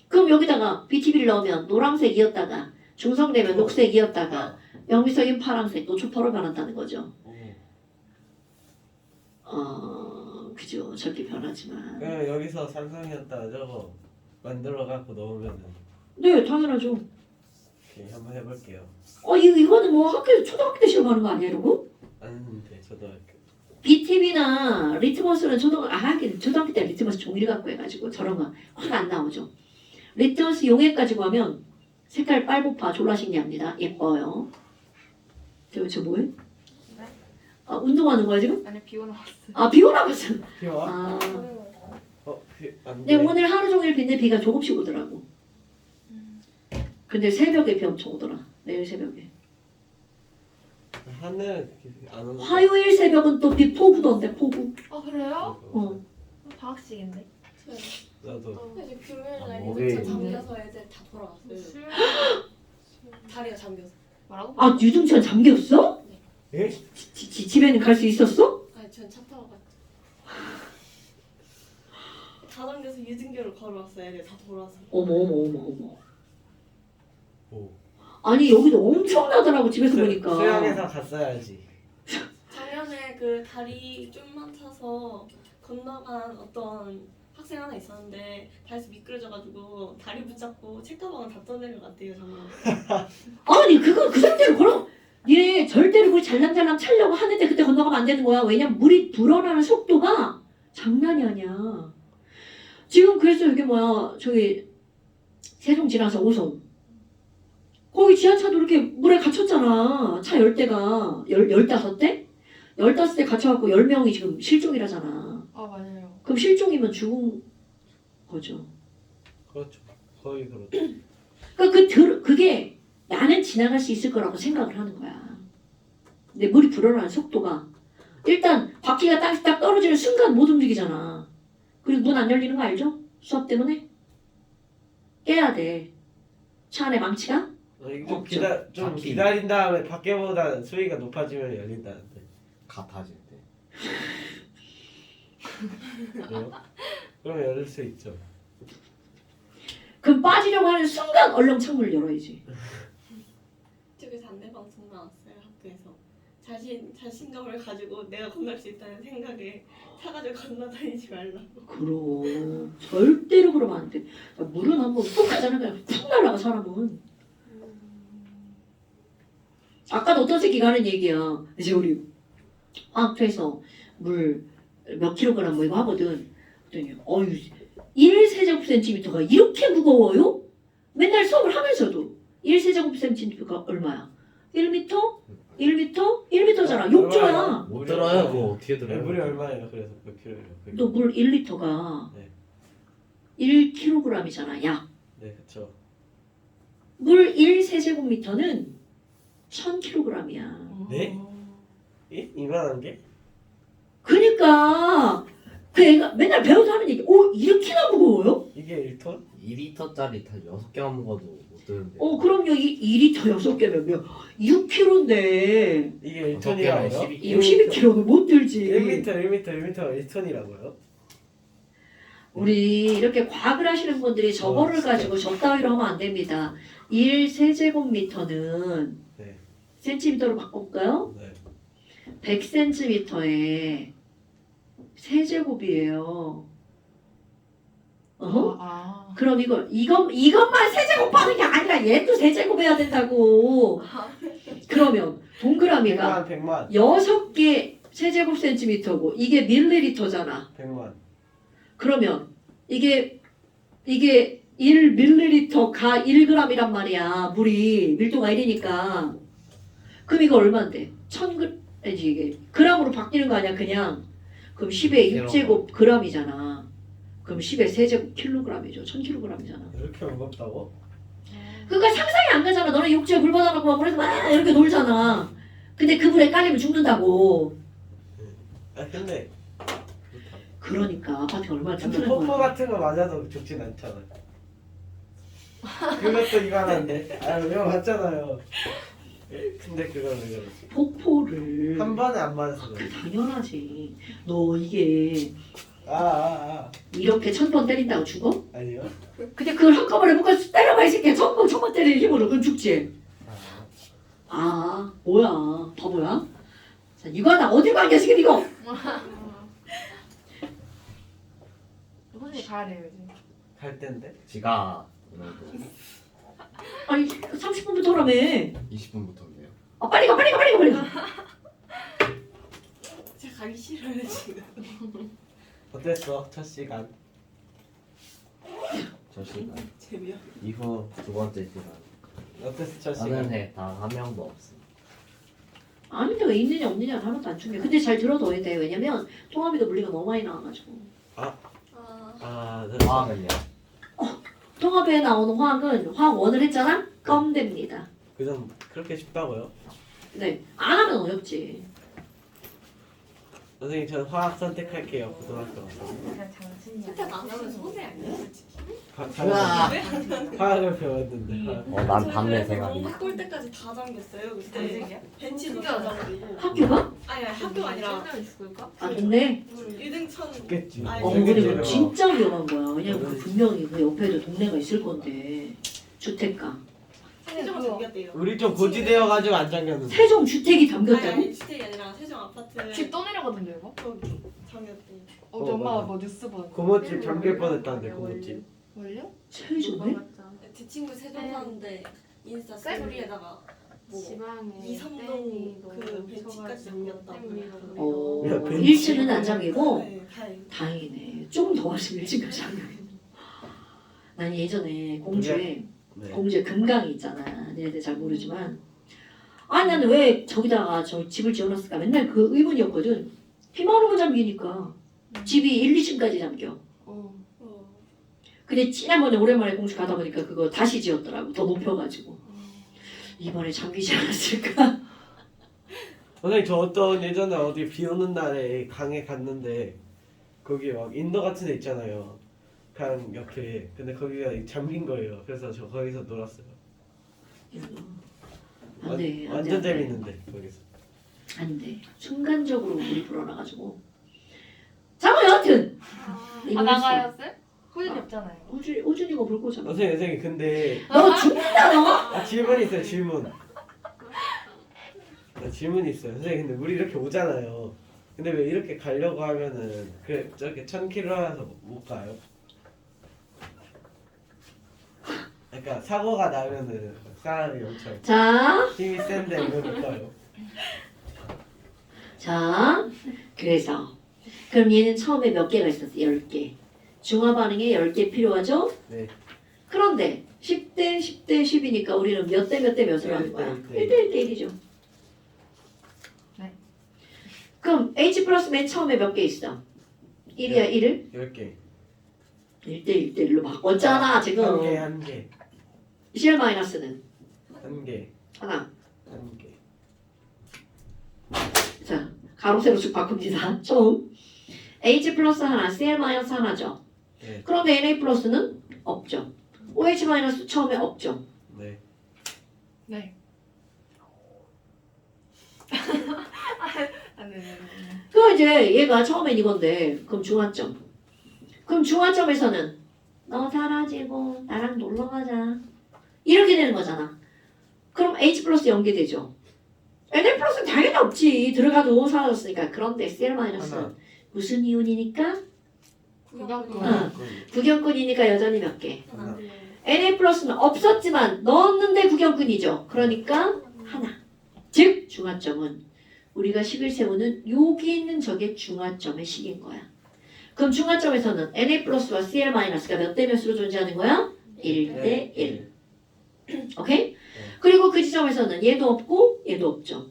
Speaker 1: 그럼 여기다가 BTB를 넣으면 노란색이었다가 중성되면 녹색이었다가 염기성인 파란색, 노초파로 변한다는 거죠. 그죠. 저렇게 변하지만.
Speaker 2: 그럼 여기서 산성이었다가 저거 만들어 갖고 넣으면은
Speaker 1: 네, 당연하죠.
Speaker 2: 오케이, 한번 해볼게요.
Speaker 1: 이거는 뭐 학교 초등학교 때 실험하는 거 아니야, 이러고?
Speaker 2: 아는데 초등학교.
Speaker 1: BTB나 리트머스는 초등학교 때 리트머스 종이를 갖고 해가지고 저런 거 확 안 나오죠. 리트머스 용액 가지고 하면 색깔 빨보파 졸라 신기합니다. 예뻐요. 저 뭐해?
Speaker 4: 네?
Speaker 1: 운동하는 거야 지금?
Speaker 4: 아니 비 오나 왔어요.
Speaker 1: 비 오나 봤어.
Speaker 2: 비와? 안
Speaker 1: 근데
Speaker 2: 돼.
Speaker 1: 오늘 하루 종일 빈데 비가 조금씩 오더라고. 근데 새벽에 비 엄청 오더라. 내일 새벽에.
Speaker 2: 하늘은 안 오는.
Speaker 1: 화요일 새벽은 또 비 폭우던데 폭우.
Speaker 4: 아 그래요?
Speaker 5: 방학식인데.
Speaker 2: 나도.
Speaker 5: 이제 금요일 날
Speaker 3: 목요일.
Speaker 5: 유치원 잠겨서 애들 다 돌아왔어요.
Speaker 4: 술
Speaker 5: 다리가 잠겨서.
Speaker 4: 뭐라고?
Speaker 1: 유등천 잠겼어?
Speaker 2: 예?
Speaker 1: 집에는 갈 수 있었어?
Speaker 5: 아니 전 차 타고 갔죠. 다 잠겨서 유등교를 걸어왔어요. 애들 다 돌아와서.
Speaker 1: 어머.
Speaker 2: 오.
Speaker 1: 아니 여기도 엄청나더라고 집에서 보니까.
Speaker 2: 수영해서 갔어야지.
Speaker 5: 작년에 그 다리 좀만 타서 건너간 어떤 학생 하나 있었는데 다리에서 미끄러져가지고 다리 붙잡고 책가방을 다 떠내려갔대요 정말.
Speaker 1: 아니 그 상태로 걸어. 니네 절대로 물 잘랑잘랑 차려고 하는데 그때 건너가면 안 되는 거야. 왜냐면 물이 불어나는 속도가 장난이 아니야. 지금 그래서 여기 저기 세종 지나서 오송 거기 지하차도 이렇게 물에 갇혔잖아. 차 10대가 15대? 15대 갇혀갖고 10명이 지금 실종이라잖아.
Speaker 4: 아 맞아요.
Speaker 1: 그럼 실종이면 죽은 거죠.
Speaker 2: 그렇죠. 거의 그렇죠.
Speaker 1: 그러니까 그게 나는 지나갈 수 있을 거라고 생각을 하는 거야. 근데 물이 불어나는 속도가 일단 바퀴가 딱 떨어지는 순간 못 움직이잖아. 그리고 문 안 열리는 거 알죠? 수업 때문에? 깨야 돼. 차 안에 망치가?
Speaker 2: 이거
Speaker 1: 없죠.
Speaker 2: 좀
Speaker 3: 바퀴.
Speaker 2: 기다린 다음에 밖에보다 수위가 높아지면 열린다는데.
Speaker 3: 같아질 때.
Speaker 2: 그래요? 그럼 열릴 수 있죠.
Speaker 1: 그럼 빠지려고 하는 순간 얼른 창문을 열어야지.
Speaker 5: 저기 안내 방송 나왔어요 학교에서. 자신감을 가지고 내가 건널 수 있다는 생각에 사가지고 건너다니지 말라고.
Speaker 1: 그럼 절대로 그러면 안 돼. 물은 한번 푹 가잖아. 그냥 푹 날아가 사람은. 아까도 어떤 새끼가 하는 얘기야. 이제 우리 화학토에서 물 몇 킬로그램 뭐 이거 하거든. 그랬더니 1세제곱센티미터가 이렇게 무거워요? 맨날 수업을 하면서도 1세제곱센티미터가 얼마야? 1미터? 1미터? 1미터잖아. 욕조야.
Speaker 3: 못 들어요. 그거 어떻게
Speaker 2: 네,
Speaker 3: 들어요?
Speaker 2: 물이 얼마예요? 그래서 몇 킬로예요?
Speaker 1: 너 물 1리터가
Speaker 2: 네.
Speaker 1: 1kg이잖아. 약.
Speaker 2: 네, 그렇죠.
Speaker 1: 물 1세제곱미터는 1000kg이야.
Speaker 2: 네? 이만한 게?
Speaker 1: 그러니까 그 애가 맨날 배워서 하는 얘기. 이렇게나 무거워요?
Speaker 2: 이게 1톤?
Speaker 3: 2리터짜리 다 6개만 먹어도 못 드는데.
Speaker 1: 그럼요. 2리터 6개면 6kg인데
Speaker 2: 이게
Speaker 3: 6개면
Speaker 2: 1톤이라고요?
Speaker 1: 62kg는 못 들지.
Speaker 2: 1m가 1톤이라고요?
Speaker 1: 우리 이렇게 과학을 하시는 분들이 저거를
Speaker 2: 진짜.
Speaker 1: 가지고 저따위로 하면 안 됩니다. 1세제곱미터는
Speaker 2: 네.
Speaker 1: 센티미터로 바꿔볼까요?
Speaker 2: 네.
Speaker 1: 100cm에 세제곱이에요. 그럼 이것만 세제곱하는 게 아니라 얘도 세제곱해야 된다고. 그러면 동그라미가
Speaker 2: 100만
Speaker 1: 6개 세제곱 센티미터고 이게 밀리리터잖아.
Speaker 2: 100만
Speaker 1: 그러면 이게 1밀리리터가 1g이란 말이야. 물이 밀도가 1이니까. 그럼 이거 얼마인데? 1000g 이게 g으로 바뀌는 거 아니야? 그냥. 그럼 10의 6제곱 g이잖아. 그럼 10의 세제곱 킬로그램이죠. 1000kg이잖아.
Speaker 2: 이렇게 무겁다고?
Speaker 1: 그러니까 상상이 안 가잖아. 너네 육지에 물 받아놓고 막 물에서 막 이렇게 놀잖아. 근데 그 물에 깔리면 죽는다고.
Speaker 2: 근데
Speaker 1: 그러니까 아파트가 얼마나
Speaker 2: 근데
Speaker 1: 튼튼한
Speaker 2: 뽀뽀
Speaker 1: 거야.
Speaker 2: 같은 거 맞아도 죽진 않잖아. 그것도 이만한데. 이거 맞잖아요. 근데 그건 왜 그러지?
Speaker 1: 폭포를
Speaker 2: 한 번에 안 맞아서 그래.
Speaker 1: 당연하지. 너 이게 이렇게 1000번 때린다고 죽어?
Speaker 2: 아니요.
Speaker 1: 근데 그걸 한꺼번에 묶어서 때려봐 이 새끼야. 1000번 때리는 힘으로 그럼 죽지. 뭐야 바보야? 자 이거 하나 어딜 가 지금 이거.
Speaker 4: 선생님 가야 돼요 이제.
Speaker 2: 갈 텐데.
Speaker 3: 지가
Speaker 1: 아니 30분부터 하라며.
Speaker 3: 20분부터인데요.
Speaker 1: 빨리 가.
Speaker 5: 제가 가기 싫어요 지금.
Speaker 2: 어땠어? 첫 시간.
Speaker 3: 저 시간
Speaker 5: 재미없.
Speaker 3: 이후 두 번째 시간.
Speaker 2: 어땠어? 첫
Speaker 3: 하는
Speaker 2: 시간.
Speaker 3: 해단1 명도 없어.
Speaker 1: 아닌데 왜 있느냐 없느냐 하나도 안 중요해. 근데 잘 들어둬야 돼. 왜냐면 통합이도 물리가 너무 많이 나와가지고.
Speaker 2: 네.
Speaker 3: 화학은요?
Speaker 1: 통합에 나오는 화학은 화학 1을 했잖아? 껌 됩니다.
Speaker 2: 그전 그렇게 쉽다고요?
Speaker 1: 네. 안 하면 어렵지.
Speaker 2: 선생님 저는 화학 선택할게요. 고등학교 가서.
Speaker 4: 그냥 장신이
Speaker 5: 선택 안 하면 손해 아니야 솔직히.
Speaker 3: 우와.
Speaker 2: 화학을 배웠는데. 화학.
Speaker 3: 난 반대
Speaker 5: 너무
Speaker 3: 생각이.
Speaker 5: 꼴 때까지 다 잠겼어요 그때.
Speaker 4: 장신이야?
Speaker 5: 벤치도 다 잠기고.
Speaker 1: 학교가?
Speaker 5: 아니 학교 아니라
Speaker 4: 설명 있을까?
Speaker 1: 동네?
Speaker 5: 유등천.
Speaker 2: 죽겠지.
Speaker 1: 근데 그거
Speaker 2: 여기는
Speaker 1: 진짜 위험한 거야. 왜냐면 그 분명히 그 옆에도 동네가 있을 건데. 주택가.
Speaker 5: 세종 잠겼대요.
Speaker 2: 우리 좀 고지되어가지고 안 잠겼는데.
Speaker 1: 세종 주택이 잠겼다고?
Speaker 5: 아니 주택이 아니라 세종 아파트.
Speaker 4: 집 떠내려가던데 이거?
Speaker 5: 거기 잠겼대요.
Speaker 4: 어제 엄마가
Speaker 2: 맞아.
Speaker 4: 뭐 뉴스 보는
Speaker 2: 고모집 잠길 뻔했다는데 고모집.
Speaker 4: 뭘요?
Speaker 1: 세종에?
Speaker 5: 제 친구 세종 사는데 인스타 스토리에다가 뭐
Speaker 4: 지방에
Speaker 5: 이삼동 그 벤치까지 잠겼다고.
Speaker 2: 야, 벤치.
Speaker 1: 1층은 안 잠기고?
Speaker 5: 네, 다행.
Speaker 1: 다행이네. 조금 더 왔으면 1층까지 잠기고. 난 예전에 공주에
Speaker 2: 네.
Speaker 1: 공주에 금강이 있잖아. 얘네들 잘 모르지만. 나는 왜 저기다가 저 집을 지어놨을까? 맨날 그 의문이었거든. 비만 오면 잠기니까. 집이 1, 2층까지 잠겨.
Speaker 5: 어.
Speaker 1: 근데 지난번에 오랜만에 공주 가다 보니까 그거 다시 지었더라고. 더 높여가지고. 이번에 잠기지 않았을까?
Speaker 2: 선생님 저 어떤 예전에 어디 비 오는 날에 강에 갔는데 거기 막 인도 같은 데 있잖아요. 강 옆에. 근데 거기가 잠긴 거예요. 그래서 저 거기서 놀았어요.
Speaker 1: 안 돼.
Speaker 2: 완전 재밌는데 거기서.
Speaker 1: 안 돼. 순간적으로 물이 불어나가지고. 잠깐만 여튼 이거
Speaker 4: 나가요 쌤? 호준이 없잖아요.
Speaker 1: 호준이가 볼 거잖아.
Speaker 2: 선생님 근데
Speaker 1: 너 죽는다 너.
Speaker 2: 질문 있어요 질문. 질문이 있어요. 선생님 근데 우리 이렇게 오잖아요. 근데 왜 이렇게 가려고 하면은 그 저렇게 1000km라서 못 가요? 그러니까 사고가 나면은 사람이 엄청
Speaker 1: 자,
Speaker 2: 힘이 센데 왜 못 가요?
Speaker 1: 자, 그래서 그럼 얘는 처음에 몇 개가 있었어? 10개. 중화 반응에 10개 필요하죠?
Speaker 2: 네.
Speaker 1: 그런데 10대 10대 10이니까 우리는 몇 대 몇 대 몇으로 하는 거야? 1대 1대 1이죠.
Speaker 4: 네.
Speaker 1: 그럼 H 플러스 맨 처음에 몇 개 있어? 1이야 1을?
Speaker 2: 10개.
Speaker 1: 1대 1대 1로 바꿨잖아 지금.
Speaker 2: 한 개.
Speaker 1: CL 마이너스는
Speaker 2: 한 개.
Speaker 1: 하나.
Speaker 2: 한 개.
Speaker 1: 자, 가로 세로 쭉 바꿉니다. 처음 H 플러스 하나, CL 마이너스 하나죠.
Speaker 2: 네.
Speaker 1: 그런데 NA 플러스는 없죠. OH 마이너스 처음에 없죠.
Speaker 2: 네.
Speaker 4: 네. 네.
Speaker 1: 그 이제 얘가 처음엔 이건데 그럼 중화점. 그럼 중화점에서는 너 사라지고 나랑 놀러 가자. 이렇게 되는 거잖아. 그럼 H 플러스 연계되죠. NA 플러스는 당연히 없지. 들어가도 사라졌으니까. 그런데 CL 마이너스는
Speaker 2: 하나.
Speaker 1: 무슨 이온이니까?
Speaker 4: 구경꾼.
Speaker 1: 응. 구경꾼이니까 여전히 몇 개.
Speaker 2: 하나.
Speaker 1: NA 플러스는 없었지만 넣었는데 구경꾼이죠. 그러니까 하나. 즉 중화점은 우리가 식을 세우는 여기 있는 저게 중화점의 식인 거야. 그럼 중화점에서는 NA 플러스와 CL 마이너스가 몇 대 몇으로 존재하는 거야? 1대 1. 오케이? 그리고 그 지점에서는 얘도 없고 얘도 없죠.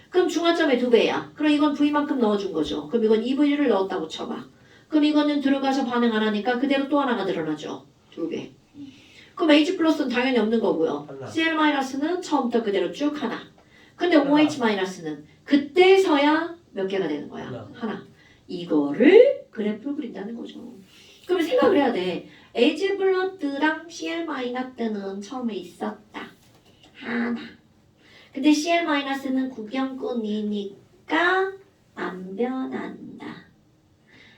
Speaker 1: 그럼 중화점의 2배야. 그럼 이건 V만큼 넣어준 거죠. 그럼 이건 2V를 넣었다고 쳐봐. 그럼 이거는 들어가서 반응 안 하니까 그대로 또 하나가 늘어나죠. 2배. 그럼 H 플러스는 당연히 없는 거고요.
Speaker 2: 하나.
Speaker 1: CL 마이너스는 처음부터 그대로 쭉 하나. 근데
Speaker 2: 하나.
Speaker 1: OH 마이너스는 그때서야 몇 개가 되는 거야?
Speaker 2: 하나.
Speaker 1: 하나. 이거를 그래프로 그린다는 거죠. 그러면 생각을 해야 돼. H 플러스랑 CL 마이너스는 처음에 있었다. 하나. 근데 CL 마이너스는 구경꾼이니까 안 변한다.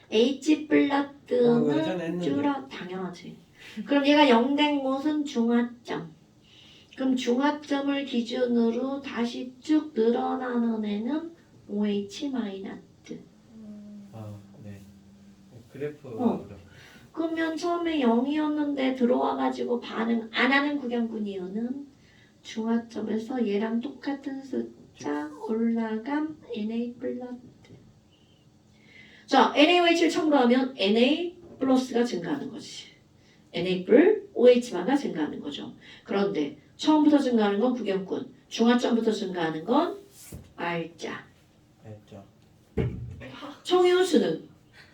Speaker 1: H
Speaker 2: 예전에
Speaker 1: 플러스는
Speaker 2: 했는데.
Speaker 1: 줄어 당연하지. 그럼 얘가 0된 곳은 중화점. 그럼 중화점을 기준으로 다시 쭉 늘어나는 애는 OH 마이너스.
Speaker 2: 아, 네. 그래프.
Speaker 1: 그러면 처음에 0이었는데 들어와가지고 반응 안 하는 구경꾼 이유는 중화점에서 얘랑 똑같은 숫자 올라감 NA 플러스. 자, NaOH를 첨가하면 Na 플러스가 증가하는 거지. Na 플 OH만가 증가하는 거죠. 그런데 처음부터 증가하는 건 구경꾼, 중화점부터 증가하는 건 R자.
Speaker 2: 알죠.
Speaker 1: 총이온수는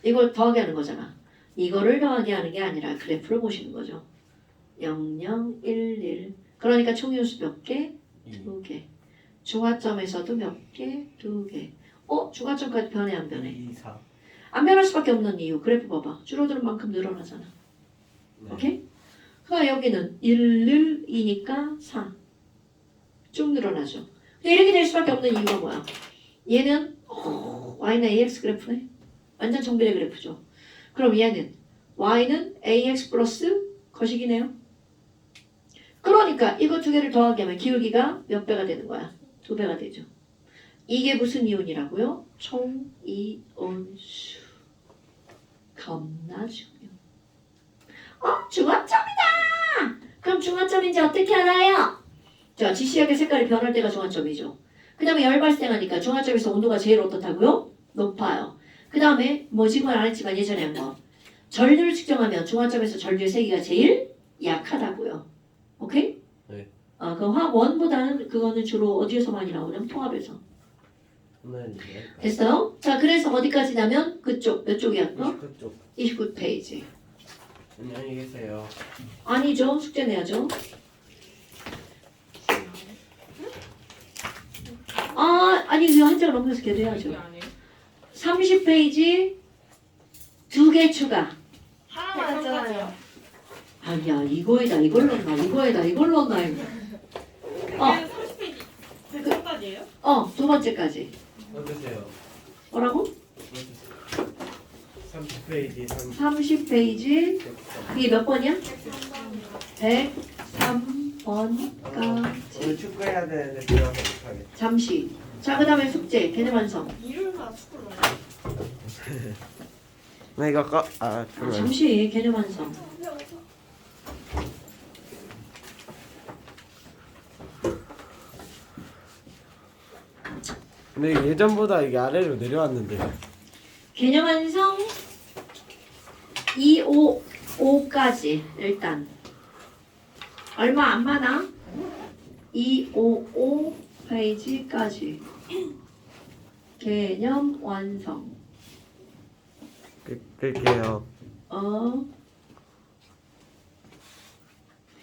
Speaker 1: 이걸 더하게 하는 거잖아. 이거를 더하게 하는 게 아니라 그래프를 보시는 거죠. 0, 0, 1, 1. 그러니까 총이온수 몇 개?
Speaker 2: 2.
Speaker 1: 2개. 중화점에서도 몇 개? 2개. 중화점까지 변해 안 변해?
Speaker 2: 2, 4.
Speaker 1: 안 변할 수밖에 없는 이유. 그래프 봐봐. 줄어드는 만큼 늘어나잖아.
Speaker 2: 네.
Speaker 1: 오케이? 그러니까 여기는 1, 2니까 4. 쭉 늘어나죠. 근데 이렇게 될 수밖에 없는 이유가 뭐야? 얘는 y는 ax 그래프네. 완전 정비례 그래프죠. 그럼 얘는 y는 ax 플러스 거식이네요. 그러니까 이거 두 개를 더하게 하면 기울기가 몇 배가 되는 거야? 2배가 되죠. 이게 무슨 이온이라고요? 총이온수. 겁나 중요. 중화점이다! 그럼 중화점인지 어떻게 알아요? 자, 지시약의 색깔이 변할 때가 중화점이죠. 그 다음에 열 발생하니까 중화점에서 온도가 제일 어떻다고요? 높아요. 그 다음에 뭐 지금은 안 했지만 예전에 한 거. 전류를 측정하면 중화점에서 전류의 세기가 제일 약하다고요. 오케이?
Speaker 2: 네.
Speaker 1: 그 화원보다는 그거는 주로 어디에서 많이 나오냐면 통합에서.
Speaker 2: 오늘
Speaker 1: 됐어요? 자, 그래서 어디까지냐면 그쪽, 몇 쪽이야?
Speaker 2: 29쪽.
Speaker 1: 29페이지.
Speaker 2: 안녕히 계세요.
Speaker 1: 아니죠. 숙제 내야죠. 아니 이거 한 장을 넘겨서 걔도 해야죠. 30페이지 2개 추가.
Speaker 4: 하나만 했잖아요.
Speaker 1: 아니야 이거에다 이걸 넣나 이거에다 이걸 넣나 이거.
Speaker 5: 30페이지 대전까지예요?
Speaker 1: 두 번째까지.
Speaker 2: 어떠세요?
Speaker 1: 뭐라고?
Speaker 2: 30페이지
Speaker 1: 30페이지. 이게 몇 번이야? 103번까지.
Speaker 2: 오늘 축구해야 되는데 들어가서 못하겠다.
Speaker 1: 잠시. 자, 그 다음에 숙제. 개념 완성.
Speaker 5: 일요일날 축구를 해요.
Speaker 2: 나 이거 그러면
Speaker 1: 잠시. 개념 완성.
Speaker 2: 근데 예전보다 이게 아래로 내려왔는데
Speaker 1: 개념 완성 255까지 일단 얼마 안 많아? 255 페이지까지 개념 완성.
Speaker 2: 끌게요.
Speaker 1: 어